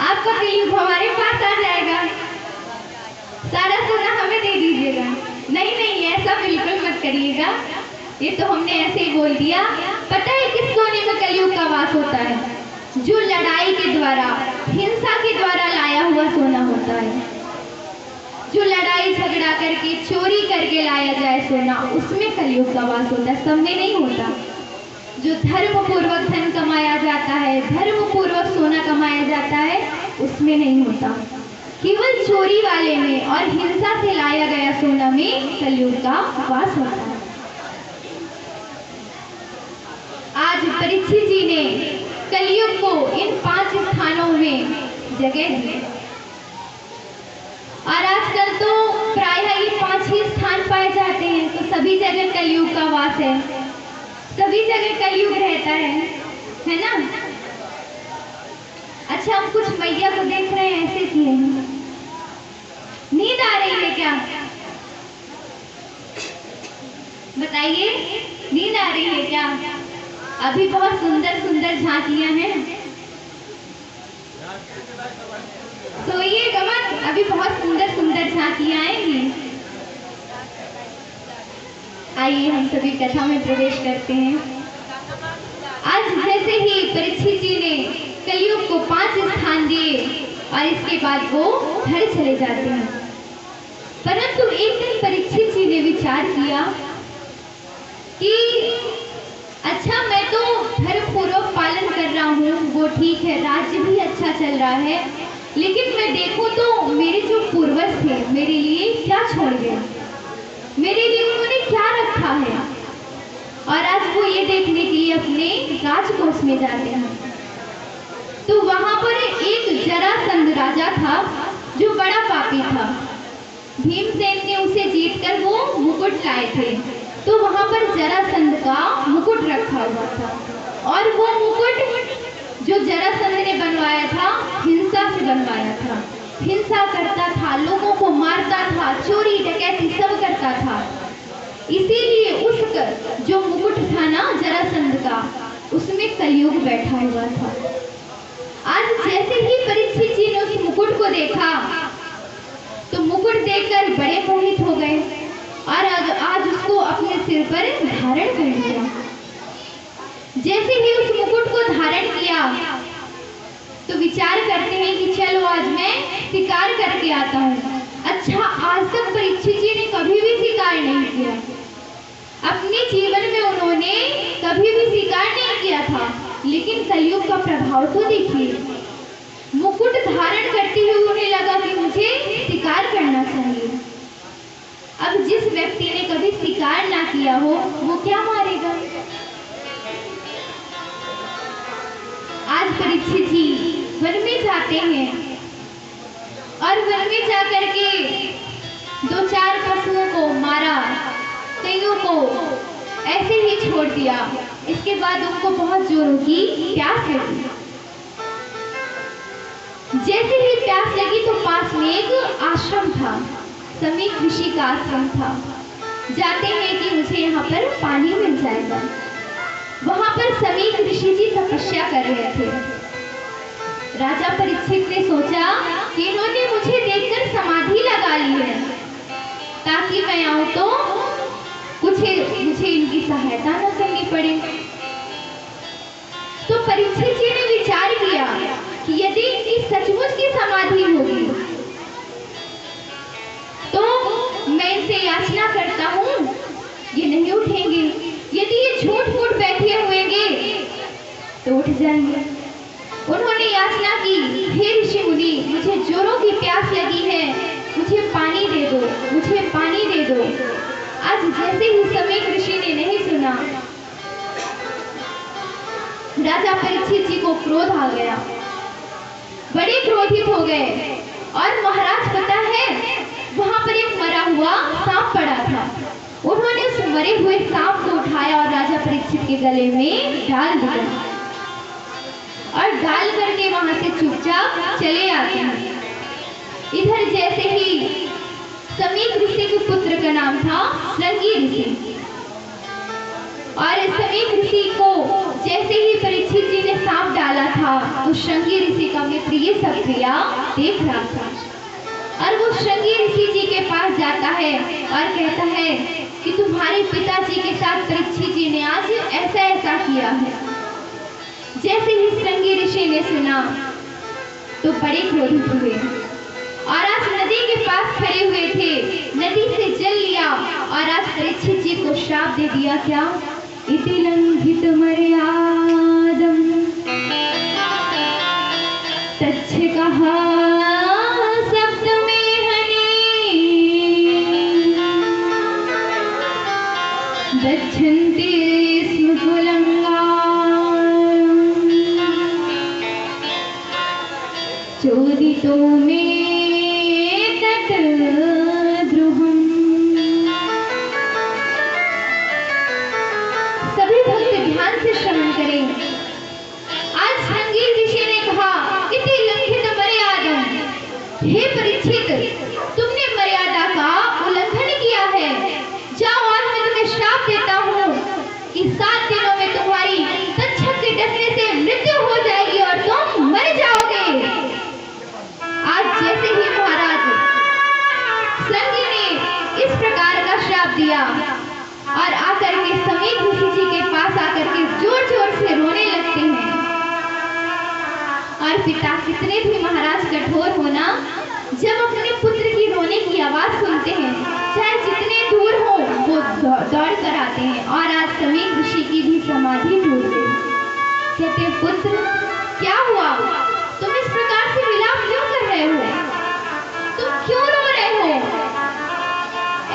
A: आपका कलयुग हमारे पास आ जाएगा। सारा सोना हमें दे दीजिएगा। नहीं नहीं, ऐसा बिल्कुल मत करिएगा, ये तो हमने ऐसे ही बोल दिया। पता है किस सोने में कलयुग का वास होता है? जो लड़ाई के द्वारा, हिंसा के द्वारा लाया हुआ सोना होता है। जो लड़ाई झगड़ा करके, चोरी करके लाया जाए सोना, उसमें कलयुग का वास होता है, सब में नहीं होता। जो धर्म पूर्वक धन कमाया जाता है, धर्म पूर्वक सोना कमाया जाता है, उसमें नहीं होता। केवल चोरी वाले में और हिंसा से लाया गया सोना में कलयुग का वास होता है। आज परीक्षित जी ने कलयुग को इन 5 स्थानों में जगह दी, और आजकल तो प्रायः ये 5 ही स्थान पाए जाते हैं, तो सभी जगह कलयुग का वास है, सभी जगह कलयुग रहता है ना? अच्छा, हम कुछ मैया को देख रहे हैं, ऐसे किए हैं। नींद आ रही है क्या? बताइए, नींद आ रही है क्या? अभी बहुत सुंदर सुंदर झांकियां हैं, सोइएगा मत, अभी बहुत सुंदर सुंदर झांकियां आएंगी। आइए हम सभी कथा में प्रवेश करते हैं। आज जैसे ही परीक्षित जी ने कलयुग को 5 स्थान दिए और इसके बाद वो घर चले जाते हैं, परंतु एक दिन परीक्षित जी ने विचार किया कि अच्छा, मैं तो धर्म पूर्वक पालन कर रहा हूँ, वो ठीक है, राज्य भी अच्छा चल रहा है, लेकिन मैं देखूं तो मेरे जो पूर्वज थे मेरे लिए क्या छोड़ गए, मेरे लिए उन्होंने क्या रखा है। और आज वो ये देखने के लिए अपने राजकोष में जाते हैं, तो वहां पर एक जरासंध राजा था जो बड़ा पापी था। भीमसेन ने उसे जीतकर वो मुकुट लाए थे, तो वहां पर जरासंध का मुकुट रखा हुआ था, और वो मुकुट जो जरासंध ने बनवाया था, हिंसा से बनवाया था। हिंसा करता था, लोगों को मारता था, चोरी इसीलिए जो मुकुट था ना जरासंध का, उसमें कलयुग बैठा हुआ था। आज जैसे ही परीक्षित जी ने उस मुकुट को देखा तो मुकुट देखकर बड़े मोहित हो गए और आज उसको अपने सिर पर धारण कर लिया। जैसे ही उस मुकुट को धारण किया तो विचार करते हैं कि चलो आज मैं शिकार करके आता हूँ। अच्छा, आज तक परीक्षित जी ने कभी भी शिकार नहीं किया। अपने जीवन में उन्होंने कभी भी शिकार नहीं किया था, लेकिन कलयुग का प्रभाव तो देखिए। मुकुट धारण करते हुए उन्हें लगा कि मुझे शिकार करना चाहिए। अब जिस व्यक्ति ने कभी शिकार ना किया हो वो क्या मारेगा? आज परीक्षित जी वन में जाते हैं और वन में जाकर के 2-4 पशुओं को मारा, कईयों को ऐसे ही छोड़ दिया। इसके बाद उनको बहुत जोरों की प्यास लगी। जैसे ही प्यास लगी तो पास में एक आश्रम था, समीक ऋषि का आश्रम था। जाते हैं कि मुझे यहाँ पर पानी मिल जाएगा। वहां पर समीक ऋषि जी तपस्या कर रहे थे। राजा परीक्षित ने सोचा कि इन्होंने मुझे देखकर समाधि लगा ली है, ताकि मैं आऊं तो मुझे इनकी सहायता न करनी पड़े। तो परीक्षित जी ने विचार किया कि यदि इनकी सचमुच की समाधि होगी तो मैं इनसे याचना करता हूँ, ये नहीं उठेंगे। यदि ये झूठ मूठ बैठे हुएंगे तो उठ जाएंगे। उन्होंने याचना की, हे ऋषि मुनि, मुझे जोरों की प्यास लगी है, मुझे पानी दे दो, मुझे पानी दे दो। आज जैसे ही समीक ऋषि ने नहीं सुना, राजा परीक्षित जी को क्रोध आ गया, बड़े क्रोधित हो गए। और महाराज पता है, वहां पर एक मरा हुआ सांप पड़ा था। उन्होंने उस मरे हुए सांप को उठाया और राजा परीक्षित के गले में डाल दिया और डाल करके वहां से चुपचाप चले आते हैं। इधर जैसे ही समीक ऋषि के पुत्र का नाम था श्रृंगी ऋषि, और समीक ऋषि को जैसे ही परीक्षित जी ने सांप डाला था तो श्रृंगी ऋषि का मित्र ये सब क्रिया देख रहा था। और वो श्रृंगी ऋषि जी के पास जाता है और कहता है कि तुम्हारे पिताजी के साथ परीक्षित जी ने आज ऐसा ऐसा किया है। जैसे ही श्रृंगी ऋषि ने सुना तो बड़े क्रोधित हुए और आज नदी के पास खड़े हुए थे, नदी से जल लिया और आज परीक्षित जी को श्राप दे दिया। क्या? इति लंघित मर्यादम तच्छ कहा शब्द में हनि गच्छन्ति स्म कुलंगा चोदितो में तुमने मर्यादा का उल्लंघन किया है। जाओ, आज मैं तुम्हें श्राप देता हूँ कि 7 दिनों में तुम्हारी तक्षक के डसने से मृत्यु हो जाएगी और तुम मर जाओगे। आज जैसे ही महाराज श्रृंगी ने इस प्रकार का श्राप दिया और आकर के समीक ऋषि जी के पास आकर के जोर जोर से रोने लगते हैं। और पिता कितने भी महाराज कठोर होना, जब अपने पुत्र की रोने की आवाज सुनते हैं, चाहे जितने दूर हो, वो दौड़ कर आते हैं। और आज समीक ऋषि की भी समाधि टूट गई। कहते, पुत्र क्या हुआ? तुम इस प्रकार से विलाप क्यों कर रहे हो? तुम क्यों रो रहे हो?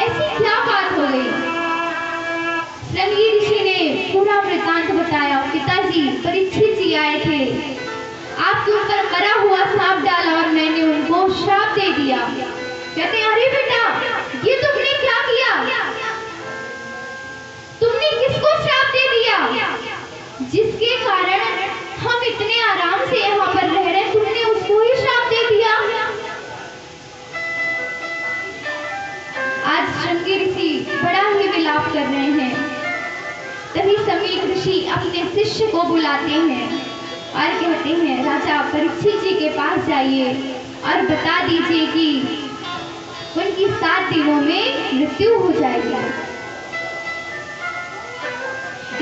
A: ऐसी क्या बात हो गई? श्रृंगी ऋषि ने पूरा वृतांत बताया। पिताजी, परीक्षित जी आए थे, आपके ऊपर मरा हुआ सांप डाला और मैंने उनको श्राप दे दिया। कहते, अरे बेटा, ये तुमने क्या किया? तुमने किसको श्राप दे दिया? जिसके कारण हम इतने आराम से यहाँ पर रह रहे हैं, तुमने उसको ही श्राप दे दिया। आज श्रृंगी ऋषि बड़ा ही विलाप कर रहे हैं, तभी समीक ऋषि अपने शिष्य को बुलाते हैं और कहते हैं, राजा परीक्षित जी के पास जाइए और बता दीजिए कि उनकी 7 दिनों में मृत्यु हो जाएगी।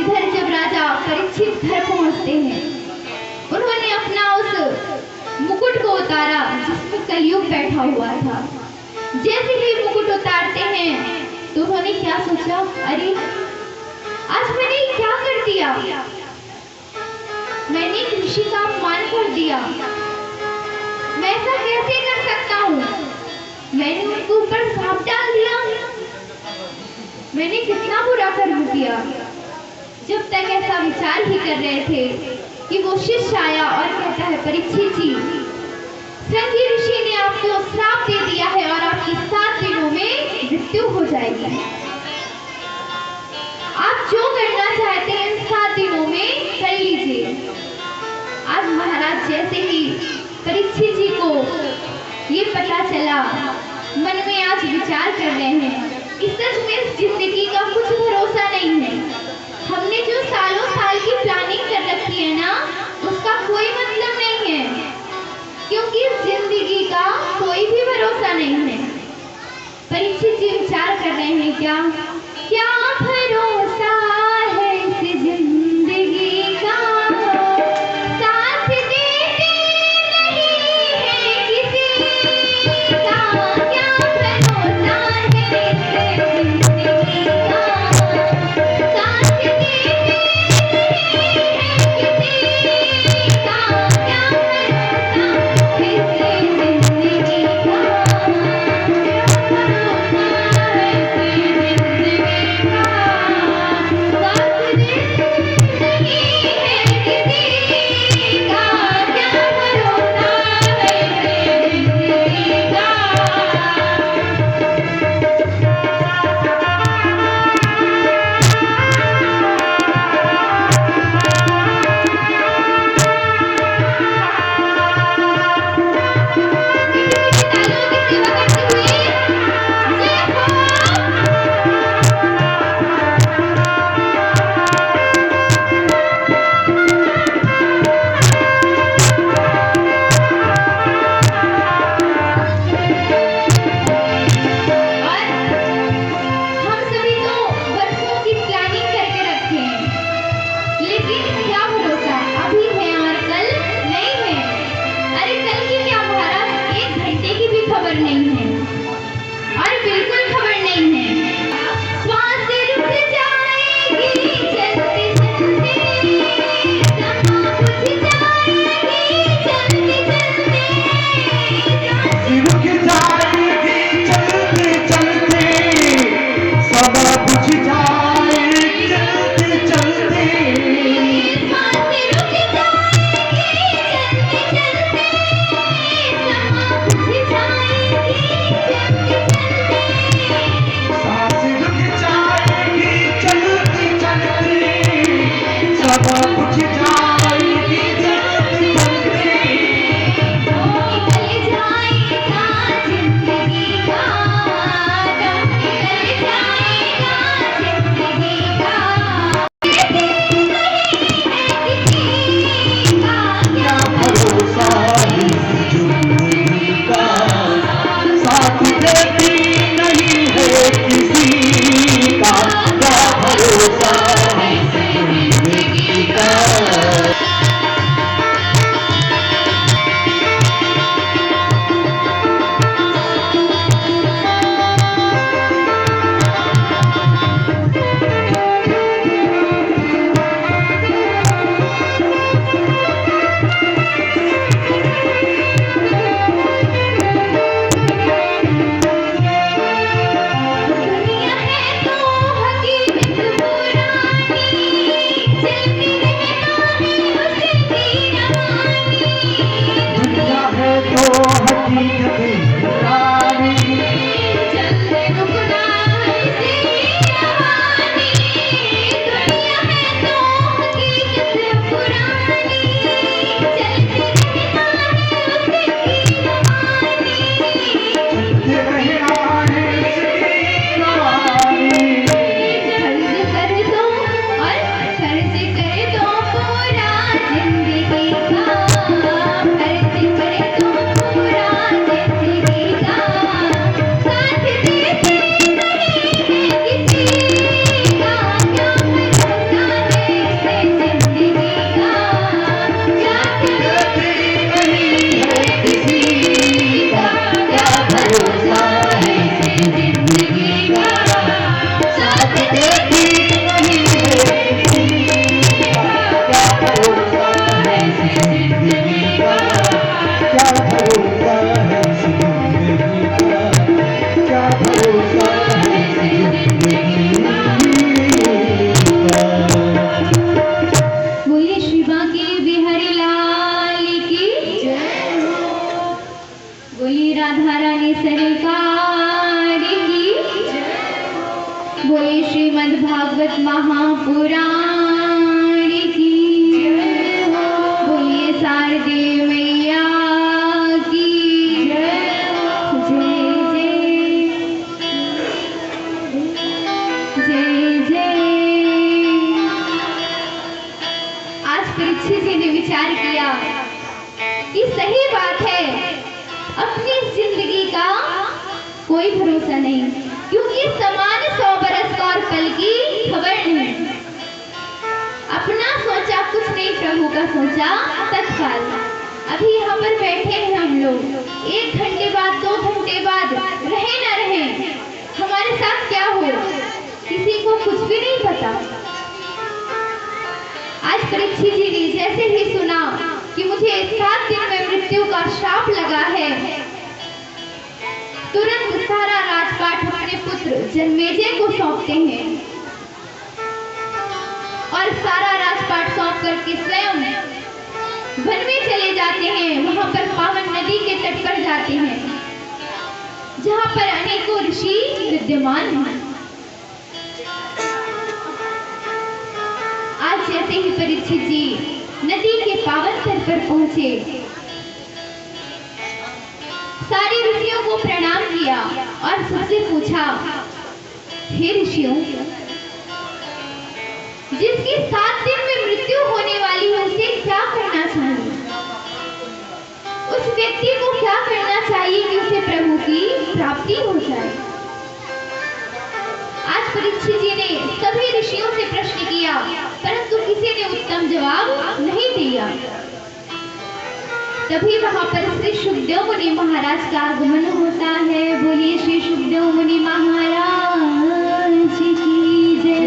A: इधर जब राजा परीक्षित घर पहुंचते हैं, उन्होंने अपना उस मुकुट को उतारा जिसमें कलयुग बैठा हुआ था। जैसे ही मुकुट उतारते हैं तो उन्होंने क्या सोचा, अरे आज मैंने क्या कर दिया, मैंने एक ऋषि का अपमान कर दिया, मैं ऐसा कैसे कर सकता हूँ, मैंने उनके ऊपर सांप डाल दिया, मैंने कितना बुरा कर्म किया। जब तक ऐसा विचार ही कर रहे थे कि वो शिष्य आया और कहता है, परीक्षित जी, संगी ऋषि ने आपको श्राप दे दिया है और आपकी 7 दिनों में मृत्यु हो जाएगी। आप जो करना चाहते हैं इन 7 दिनों में कर लीजिए। आज महाराज जैसे ही परीक्षित जी को ये पता चला, मन में आज विचार कर रहे हैं कि सच में इस जिंदगी का कुछ भरोसा नहीं है। हमने जो सालों साल की प्लानिंग कर रखी है ना, उसका कोई मतलब नहीं है, क्योंकि इस जिंदगी का कोई भी भरोसा नहीं है। परीक्षित जी विचार कर रहे हैं, क्या भरोसा है इस जिंदगी का, साथ देते नहीं है किसी का, क्या भरोसा है इस जिंदगी का, साथ देते नहीं है किसी का, क्या भरोसा इस जिंदगी का, क्या भरोसा है इस जिंदगी का। श्रीमद् भागवत महापुराण की बोलिए शारदे मैया की जय जय जय। आज परीक्षित जी ने विचार किया कि सही बात है, अपनी जिंदगी का कोई भरोसा नहीं, क्योंकि समान 100 बरस का और कल की खबर नहीं। अपना सोचा कुछ नहीं, प्रभु का सोचा तत्काल। अभी यहाँ पर बैठे हैं हम लोग, 1 घंटे बाद 2 घंटे बाद रहे ना रहे, हमारे साथ क्या हो किसी को कुछ भी नहीं पता। आज परीक्षित जी ने जैसे ही सुना कि मुझे 7 दिन में मृत्यु का श्राप लगा है, तुरंत सारा राजपाट अपने पुत्र जन्मेजय को सौंपते हैं और सारा राजपाट सौंप करके स्वयं वन में चले जाते हैं। वहां पर पावन नदी के तट पर जाते हैं, जहां पर अनेकों ऋषि विद्यमान हैं। आज जैसे ही परीक्षित जी नदी के पावन तट पर पहुंचे, सारे ऋषियों को प्रणाम किया और सबसे पूछा, हे ऋषियों, जिसकी 7 दिन में मृत्यु होने वाली है उसे क्या करना चाहिए? उस व्यक्ति को क्या करना चाहिए कि उसे प्रभु की प्राप्ति हो जाए? आज परीक्षित जी ने सभी ऋषियों से प्रश्न किया, परंतु किसी ने उत्तम जवाब नहीं दिया। तभी वहां पर श्री शुकदेव मुनि महाराज का आगमन होता है। बोलिए श्री शुकदेव मुनि महाराज की जय।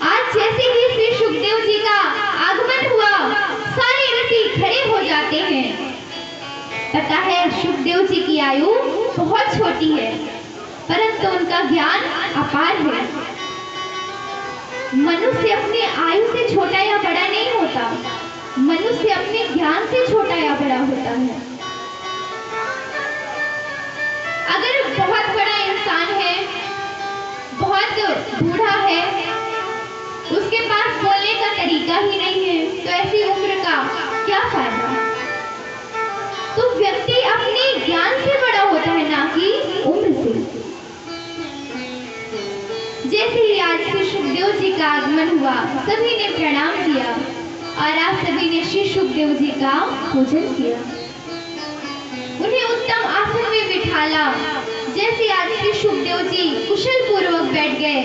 A: आज जैसे ही श्री शुकदेव जी का आगमन हुआ, सारे ऋषि खड़े हो जाते हैं। पता है शुकदेव जी की आयु बहुत छोटी है, परंतु उनका ज्ञान अपार है। मनुष्य अपनी आयु से छोटा या बड़ा नहीं होता, मनुष्य अपने ज्ञान से छोटा या बड़ा होता है। अगर बहुत बड़ा इंसान है, बहुत बूढ़ा है, उसके पास बोलने का तरीका ही नहीं है, तो ऐसी उम्र का क्या फायदा? तो व्यक्ति अपने ज्ञान से बड़ा होता है, ना कि उम्र से। जैसे ही आज श्री शुकदेव जी का आगमन हुआ, सभी ने प्रणाम किया और आप सभी ने श्री शुकदेव जी का पूजन किया, उन्हें उत्तम आसन में बिठाला। जैसे आज श्री शुकदेव जी कुशल पूर्वक बैठ गए,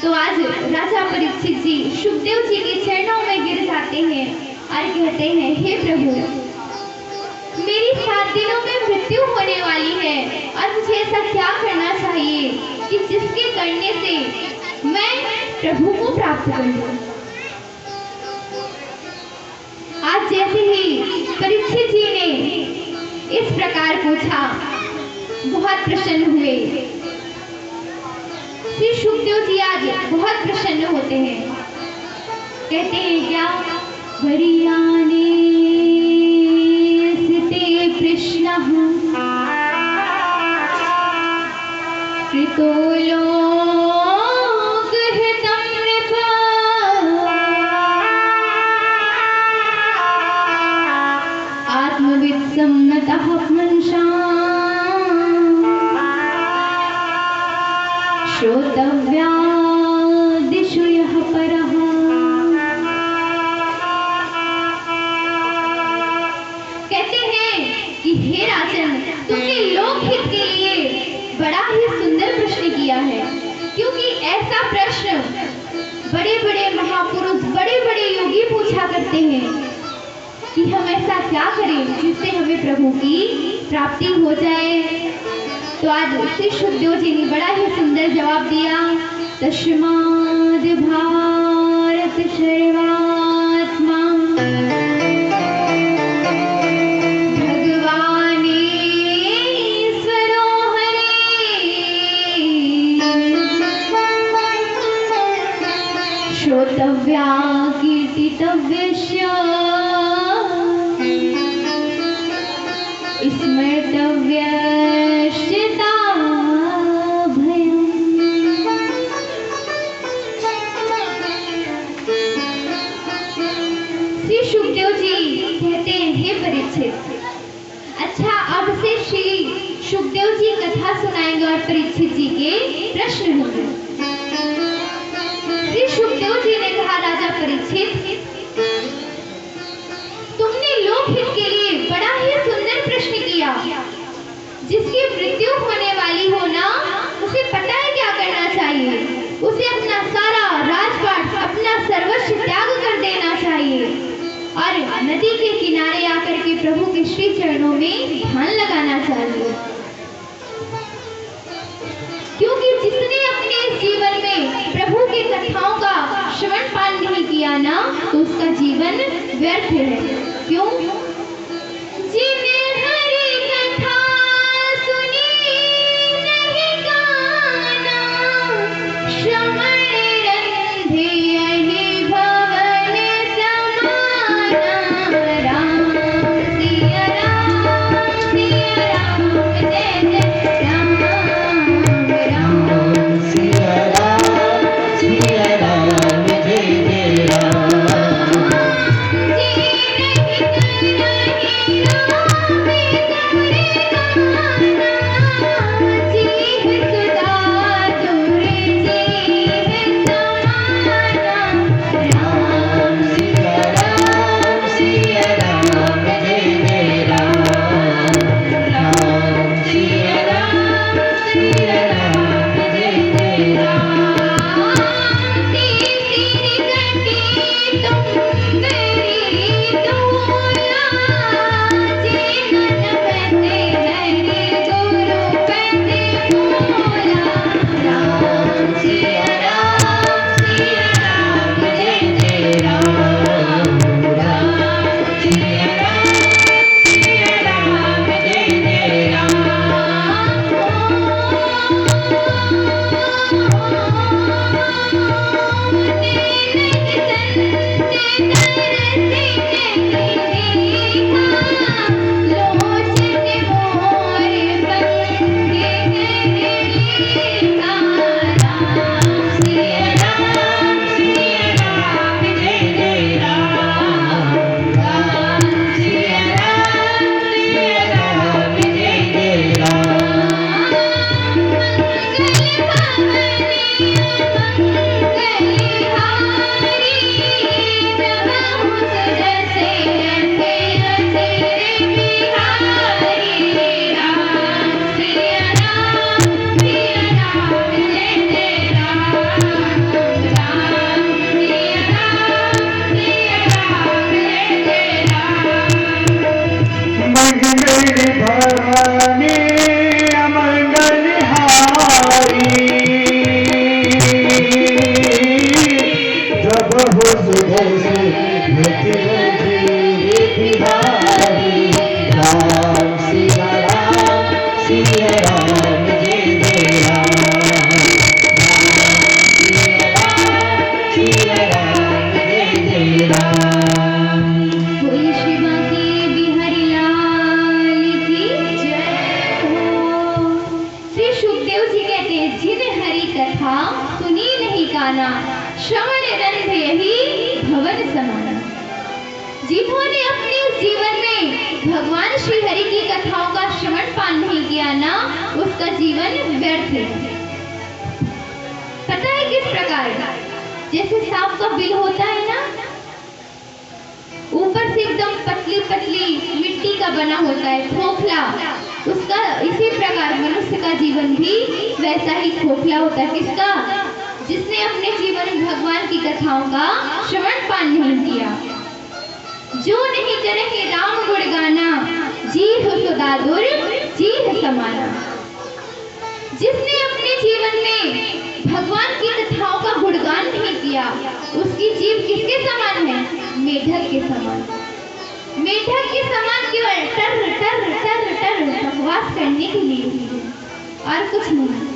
A: तो आज राजा परीक्षित जी शुकदेव जी के चरणों में गिर जाते हैं और कहते हैं, हे प्रभु, मेरी 7 दिनों में मृत्यु होने वाली है और मुझे ऐसा क्या करना चाहिए कि जिसके करने से मैं प्रभु को प्राप्त करूं? आज जैसे ही परीक्षित जी ने इस प्रकार पूछा, बहुत प्रसन्न हुए। श्री शुकदेव जी आज बहुत प्रसन्न होते हैं, कहते हैं क्या? वरियाने सिते कृष्णः कृतो लोकहितं नृपा आत्मवित् सम्मतः पुंसाम् श्रोतव्यादिषु यः परः। कहते हैं कि हे राजन, तुमने लोकहित के लिए बड़ा ही सुंदर प्रश्न किया है, क्योंकि ऐसा प्रश्न बड़े बड़े महापुरुष, बड़े बड़े योगी पूछा करते हैं कि हम ऐसा क्या करें जिससे हमें प्रभु की प्राप्ति हो जाए। तो आज श्री शुकदेव जी ने बड़ा ही सुंदर जवाब दिया, तस्माद् भारत सर्वात्मा भगवानेश्वरो हरिः श्रोतव्या कीर्तितव्यस्य स्मर्तव्यश्चिता भयम्। कथा सुनाएंगे और परीक्षित जी के प्रश्न होंगे। श्री सुखदेव जी ने कहा, राजा परीक्षित, तुमने लोकहित के लिए बड़ा ही सुंदर प्रश्न किया। जिसकी मृत्यु होने वाली हो ना, उसे पता है क्या करना चाहिए। उसे अपना सारा राजपाट, अपना सर्वस्व त्याग कर देना चाहिए और नदी के किनारे आकर के प्रभु के श्री चरणों में ध्यान लगाना चाहिए। क्योंकि जिसने अपने जीवन में प्रभु की कथाओं का श्रवण पान नहीं किया ना, तो उसका जीवन व्यर्थ है। क्यों? जिन्हें हरि कथा सुनी नहीं गाना, श्रवण रंधे यही भवन समाना। राम सिया राम, सिया राम, जय जय राम राम।
B: सिया राम, सिया राम, जय जय राम।
A: श्रवण रंध यही भवन समाना। जिन्होंने अपने जीवन में भगवान श्री हरि की कथाओं का श्रवण पान नहीं किया ना, उसका जीवन व्यर्थ है। पता है किस प्रकार? जैसे सांप का बिल होता है ना, ऊपर से एकदम पतली पतली मिट्टी का बना होता है, खोखला। उसका इसी प्रकार मनुष्य का जीवन भी वैसा ही खोखला होता है। किसका? जिसने अपने जीवन में भगवान की कथाओं का श्रवण पान नहीं किया। जो नहीं करे राम गुण गाना, जी हो सुदादुर जी समाना। जिसने अपने जीवन में भगवान की कथाओं का गुणगान नहीं किया, उसकी जीव किसके समान है? मेढक के समान। मेढक के समान केवल टर टर टर टर बकवास करने के लिए और कुछ नहीं।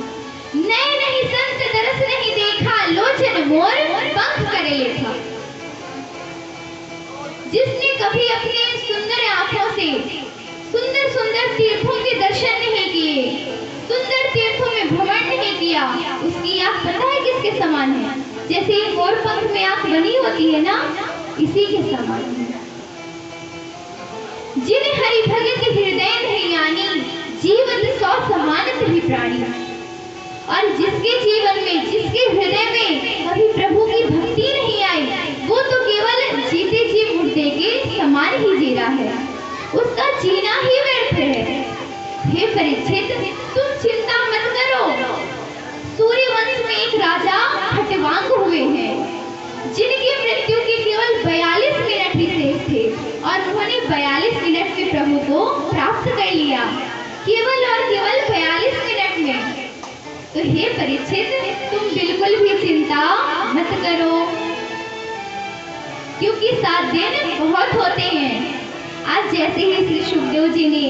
A: नए नहीं संत दरस नहीं देखा, लोचन मोर पंख करे लेखा। जिसने कभी अपने सुंदर आंखों से सुंदर सुंदर तीर्थों के दर्शन नहीं किए, सुंदर तीर्थों में भ्रमण नहीं किया, उसकी आंख पता है किसके समान है? जैसे मोर पंख में आंख बनी होती है ना, इसी के समान है। जिन्हें हरि भगत हृदय नहीं आनी, जीवत सौ समानत ही प्राणी। और जिसके जीवन में, जिसके हृदय में कभी प्रभु की भक्ति नहीं आई, वो तो केवल जीते जी मुर्दे के समान ही जी रहा है, उसका जीना ही व्यर्थ है। हे परीक्षित, तुम चिंता मत करो। सूर्यवंश में एक राजा खटवांग हुए हैं, जिनकी मृत्यु के केवल 42 मिनट ही शेष थे, और उन्होंने 42 मिनट में प्रभु को प्राप्त कर लिया, केवल और केवल 42 मिनट में। तो हे परीक्षित, तुम बिल्कुल भी चिंता मत करो, क्योंकि 7 दिन बहुत होते हैं। आज जैसे ही श्री सुखदेव जी ने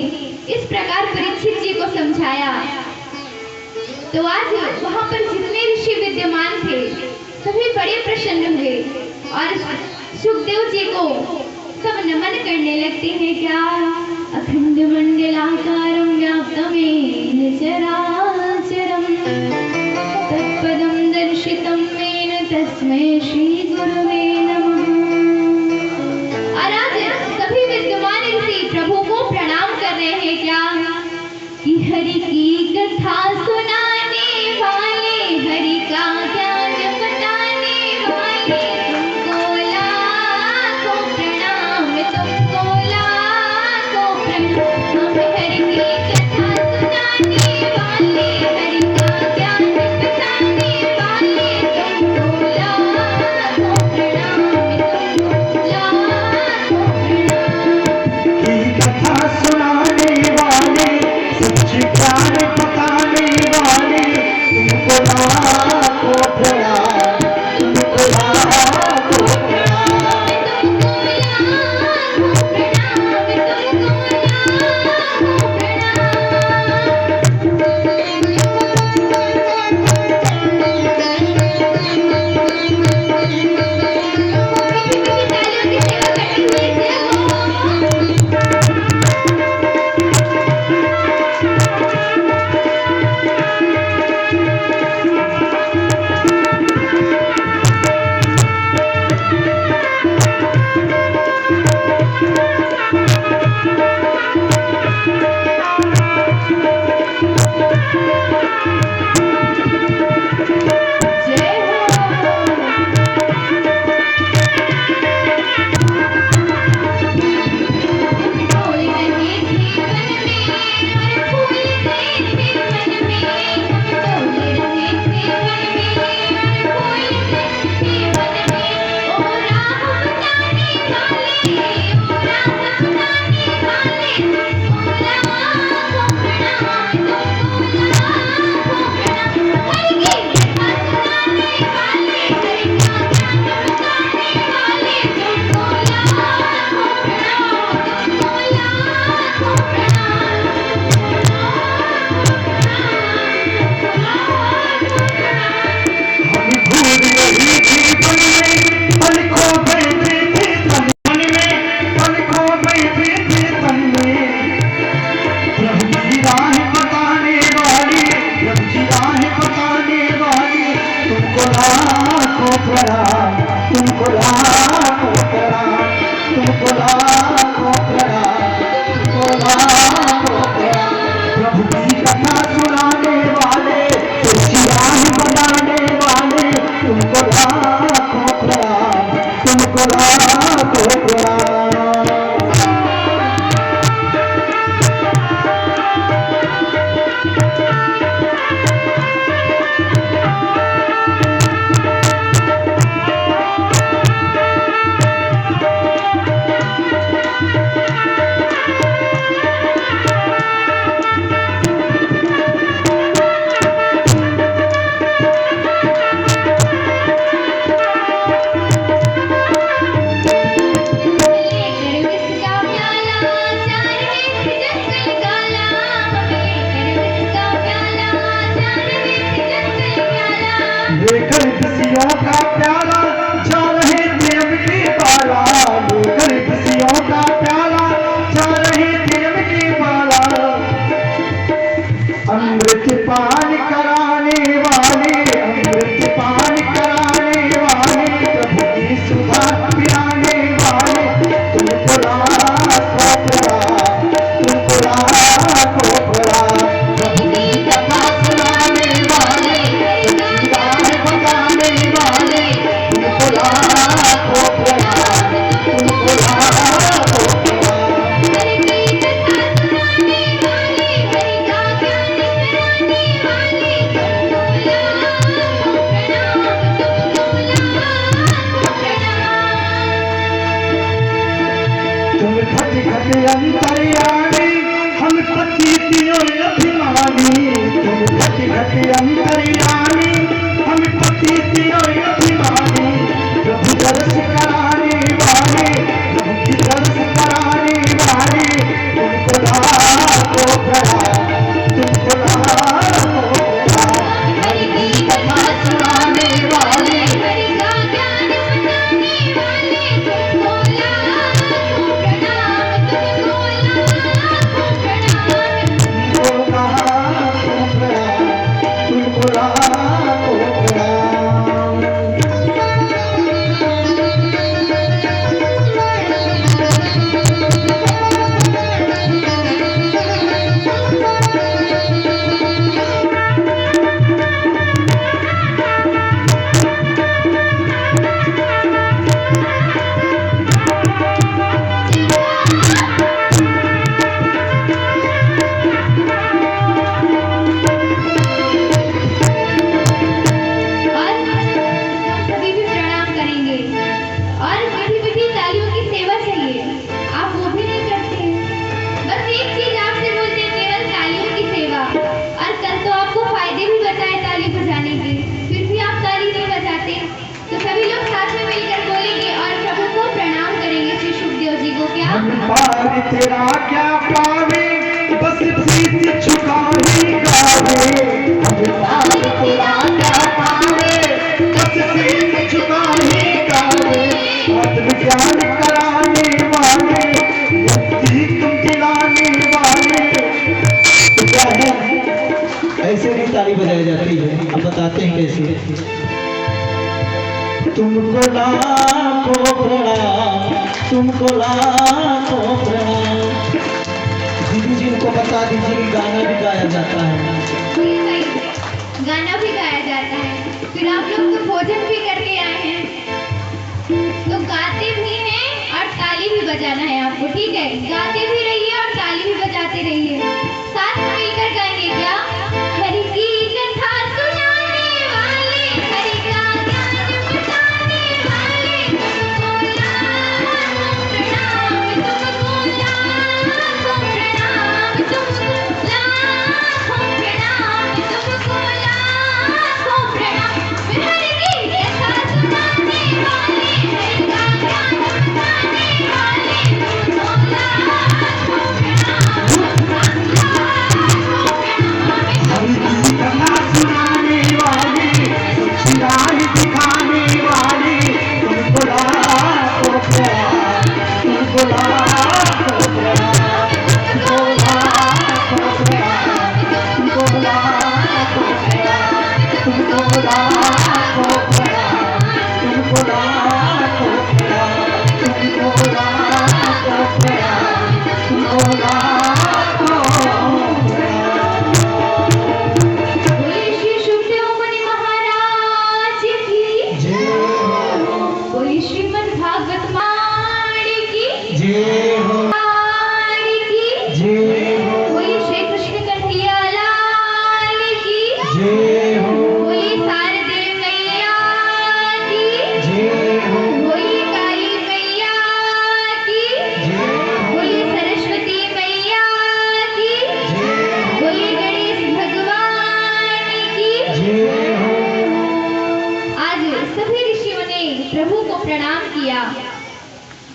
A: इस प्रकार परीक्षित जी को समझाया, तो आज वहां पर जितने ऋषि विद्यमान थे सभी बड़े प्रसन्न हुए और सुखदेव जी को सब नमन करने लगते हैं। क्या अखंड मंडलाकारं व्याप्तमेन चराचरं तत्पदं दर्शितं येन तस्मै श्री गुरुवे नमः। और आज सभी विद्यमान ऋषि प्रभु को प्रणाम कर रहे हैं। क्या कि हरि की कथा सुनाने वाले, हरि का ज्ञान बताने वाले, तुमको लाखों प्रणाम, तुमको लाखों प्रणाम। हरि की कथा सुनाने वाले, हरि का ज्ञान बताने वाले, तुमको लाखों प्रणाम, तुमको लाखों प्रणाम।
B: की कथा सुनाने वाले, सच ज्ञान बताने वाले, तुमको लाखों प्रणाम, तुमको लाखों प्रणाम। तेरा क्या पावे बस प्रीत झुका ही गावे अब प्यार तेरा क्या पावे बस प्रीत झुका ही गावे आत्मज्ञान कराने वाले भक्ति तुम दिलाने वाले तो क्या है ऐसे भी ताली बजाई जाती है अब बताते हैं कैसे तुमको लाखों प्रणाम तुमको लाखों प्रणाम दीदी जी को बता दीजिए कि गाना भी गाया जाता है
A: गाना भी गाया जाता है फिर आप लोग तो भोजन भी करके आए हैं तो गाते भी हैं और ताली भी बजाना है आपको ठीक है गाते भी रहिए और ताली भी बजाते रहिए साथ मिलकर गाएंगे क्या हरि की कथा सुनाने वाले हरि का ज्ञान बताने वाले तुमको लाखों प्रणाम तुमको लाखों प्रणाम तुमको लाखों प्रणाम तुमको लाखों प्रणाम हरि की कथा सुनाने वाले हरि का ज्ञान बताने वाले तुमको लाखों
B: हरि की कथा सुनाने वाले सच्चाई दिखाने वाले तुमको लाखों प्रणाम तुमको लाखों प्रणाम तुमको लाखों प्रणाम तुमको लाखों प्रणाम तुमको लाखों प्रणाम तुमको लाखों प्रणाम तुमको लाखों प्रणाम तुमको लाखों प्रणाम
A: बोलिए श्री सुखदेव मुनि महाराज की
B: जय हो
A: बोलिए श्रीमद् भागवत माणी की
B: जय हो
A: माणी की
B: जय हो
A: बोलिए श्री कृष्ण कन्हैया लाल की
B: जय हो
A: बोलिए शारदे मैया की
B: जय हो
A: बोलिए काली मैया की
B: जय हो
A: बोलिए सरस्वती मैया की
B: जय हो
A: बोलिए गणेश भगवान की
B: जय हो
A: आज सभी ऋषियों ने प्रभु को प्रणाम किया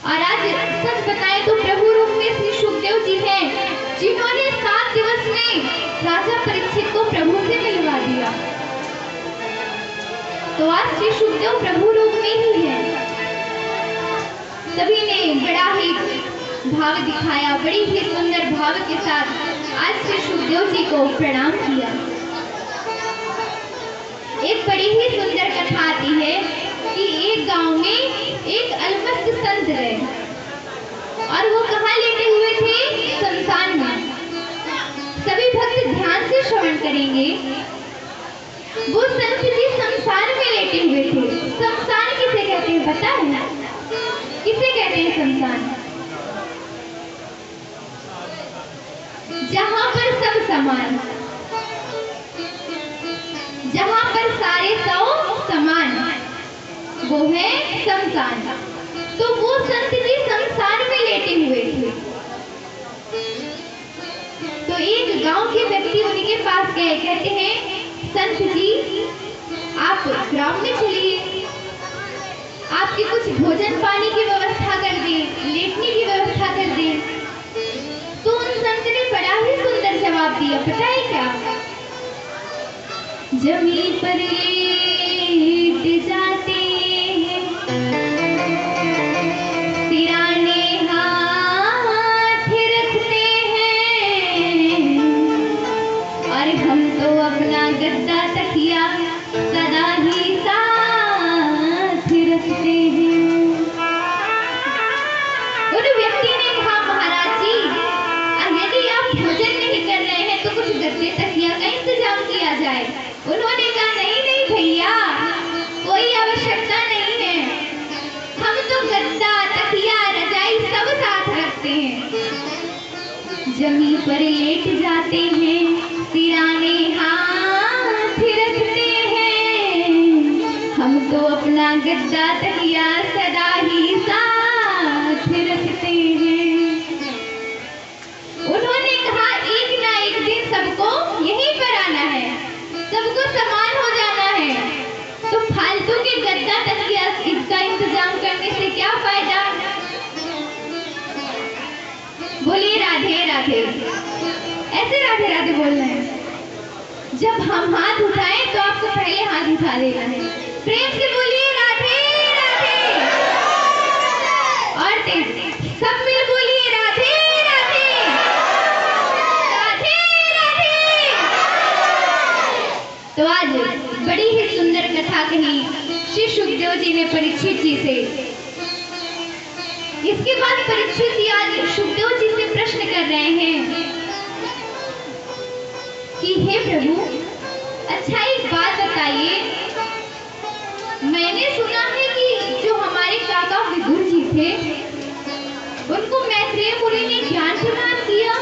A: और आज सच बताएं तो प्रभु रूप में श्री सुखदेव जी हैं जिन्होंने 7 दिवस में राजा परीक्षित को प्रभु से मिलवा दिया तो आज श्री सुखदेव प्रभु रूप में ही है सभी ने बड़ा ही भाव दिखाया बड़ी ही सुंदर भाव के साथ आज श्री सुखदेव जी को प्रणाम किया एक बड़ी ही सुंदर कथा आती है कि एक गांव में एक अलमस्त संत रहे और वो कहाँ लेटे हुए थे शमशान में सभी भक्त ध्यान से श्रवण करेंगे वो संत जी शमशान में लेटे हुए थे शमशान किसे कहते हैं पता है किसे कहते हैं शमशान जहां पर सब समान जहां पर सारे सौ समान वो है शमशान तो वो संत जी शमशान में लेटे हुए थे तो एक गांव के व्यक्ति उनके पास गए कहते हैं संत जी आप ग्राम में चलिए आपकी कुछ भोजन पानी की व्यवस्था कर दें लेटने की व्यवस्था कर दें तो उन संत ने बड़ा ही सुंदर जवाब दिया पता है क्या जमीन पर लेट जाते हैं सिराने हाथ रखते हैं और हम तो अपना गद्दा तकिया सदा ही साथ रखते हैं उन व्यक्ति ने कहा महाराज जी यदि आप भोजन नहीं कर रहे हैं तो कुछ गद्दे तकिया का इंतजाम किया जाए उन्होंने कहा नहीं नहीं भैया कोई आवश्यकता नहीं है हम तो गद्दा तकिया रजाई सब साथ रखते हैं जमीन पर लेट जाते हैं सिराने हाथ रखते हैं हम तो अपना गद्दा तकिया सदा ही साथ रखते हैं उन्होंने कहा एक ना एक दिन सबको यहीं पर आना है सबको समान हो जाना है तो फालतू के गद्दा तकिया इसका इंतजाम करने से क्या फायदा राधे। ऐसे राधे राधे बोलना है। जब हम हाथ उठाएं तो आपको पहले हाथ उठा देना है। प्रेम से बोलिए राधे राधे। और तेज सब मिल बोलिए राधे राधे। राधे राधे। तो आज बड़ी ही सुंदर कथा कही श्री सुखदेव जी ने परीक्षित जी से। इसके बाद परीक्षित जी आज सुखदेव जी से प्रश्न कर रहे हैं कि हे प्रभु, अच्छा एक बात बताइए, मैंने सुना है कि जो हमारे काका विदुर जी थे उनको मैत्रेय मुनि ने ज्ञान प्रदान किया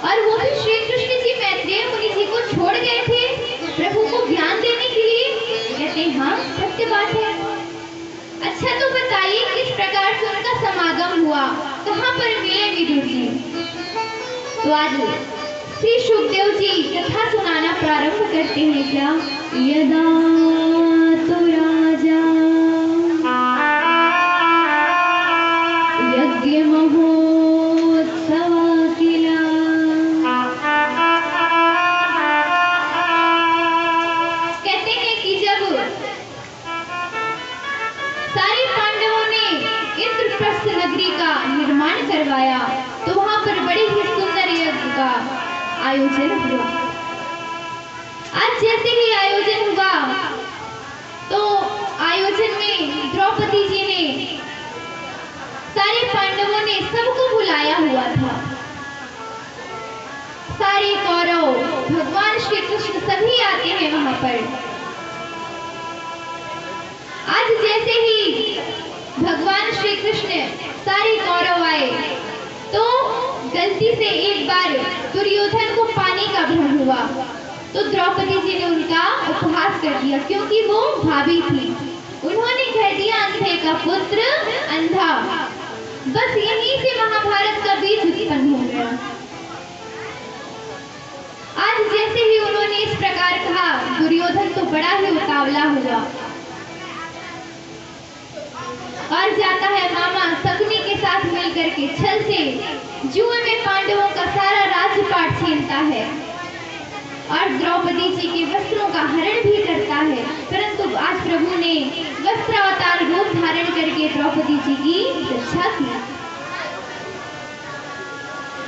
A: और वो भी श्री कृष्ण जी मैत्रेय मुनि जी को छोड़ गए थे प्रभु को ज्ञान देने के लिए। कहते हैं हाँ सत्य बात है। अच्छा तो बताइए किस प्रकार से उनका समागम हुआ, कहाँ पर मिले विदुर जी? तो आज श्री सुखदेव जी कथा सुनाना प्रारंभ करते हैं। क्या यदा तो राजा यज्ञ महोत्सव किला, कहते हैं कि जब सारे पांडवों ने इंद्रप्रस्थ नगरी का निर्माण करवाया तो वहां पर बड़े ही सुंदर यज्ञ का आयोजन हुआ। आज जैसे ही आयोजन हुआ तो आयोजन में द्रौपदी जी ने सारे पांडवों ने सबको बुलाया हुआ था। सारे कौरव, भगवान श्री कृष्ण सभी आते हैं वहां पर। आज जैसे ही भगवान श्री कृष्ण सारे कौरव आए तो गलती से एक बार दुर्योधन को पानी का भ्रम हुआ तो द्रौपदी जी ने उनका उपहास कर दिया, क्योंकि वो भाभी थी। उन्होंने कह दिया अंधे का पुत्र अंधा। बस यहीं से महाभारत का बीज उत्पन्न हो गया। आज जैसे ही उन्होंने इस प्रकार कहा दुर्योधन तो बड़ा ही उतावला हुआ और जाता है मामा शकुनी के साथ मिलकर के छल से जुए में पांडवों का सारा राजपाट छीनता है और द्रौपदी जी के वस्त्रों का हरण भी करता है। परंतु आज प्रभु ने वस्त्रावतार रूप धारण करके द्रौपदी जी की रक्षा की।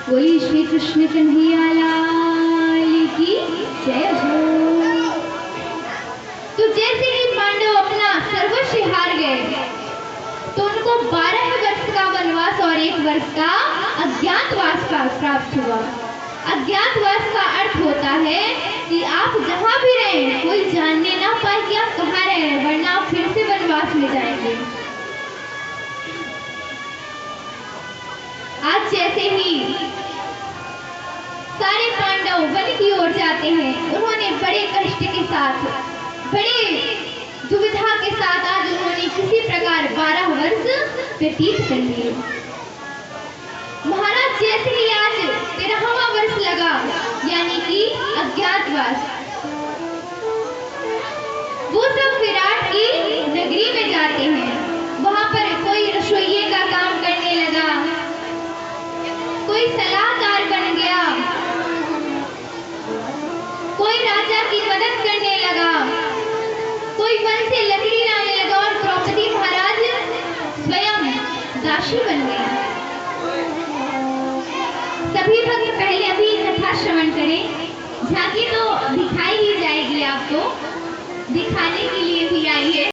A: बोली श्री कृष्ण कन्हैया लाल की जय हो। तो जैसे ही पांडव अपना सर्वस्व हार गए तो उनको 12 वर्ष का वनवास और 1 वर्ष का अज्ञातवास प्राप्त हुआ। अज्ञातवास का अर्थ होता है कि आप जहां भी रहें कोई जानने ना पाए कि आप कहाँ रह रहे हैं, वरना आप फिर से वनवास में जाएंगे। आज जैसे ही सारे पांडव वन की ओर जाते हैं, उन्होंने बड़े कष्ट के साथ, बड़े दुविधा के साथ आज उन्होंने किसी प्रकार 12 वर्ष व्यतीत कर लिए। महाराज जैसे ही आज 13वां वर्ष लगा, यानी कि अज्ञातवास, वो सब विराट की नगरी में जाते हैं। वहां पर कोई रसोइये का काम करने लगा, कोई सलाहकार बन गया, कोई राजा की मदद करने लगा, कोई वन से लकड़ी लाने लगा और द्रौपदी महाराज स्वयं दासी बन गई। सभी भक्त पहले अभी कथा श्रवण करें। झांकी तो दिखाई ही जाएगी आपको, दिखाने के लिए भी आई है।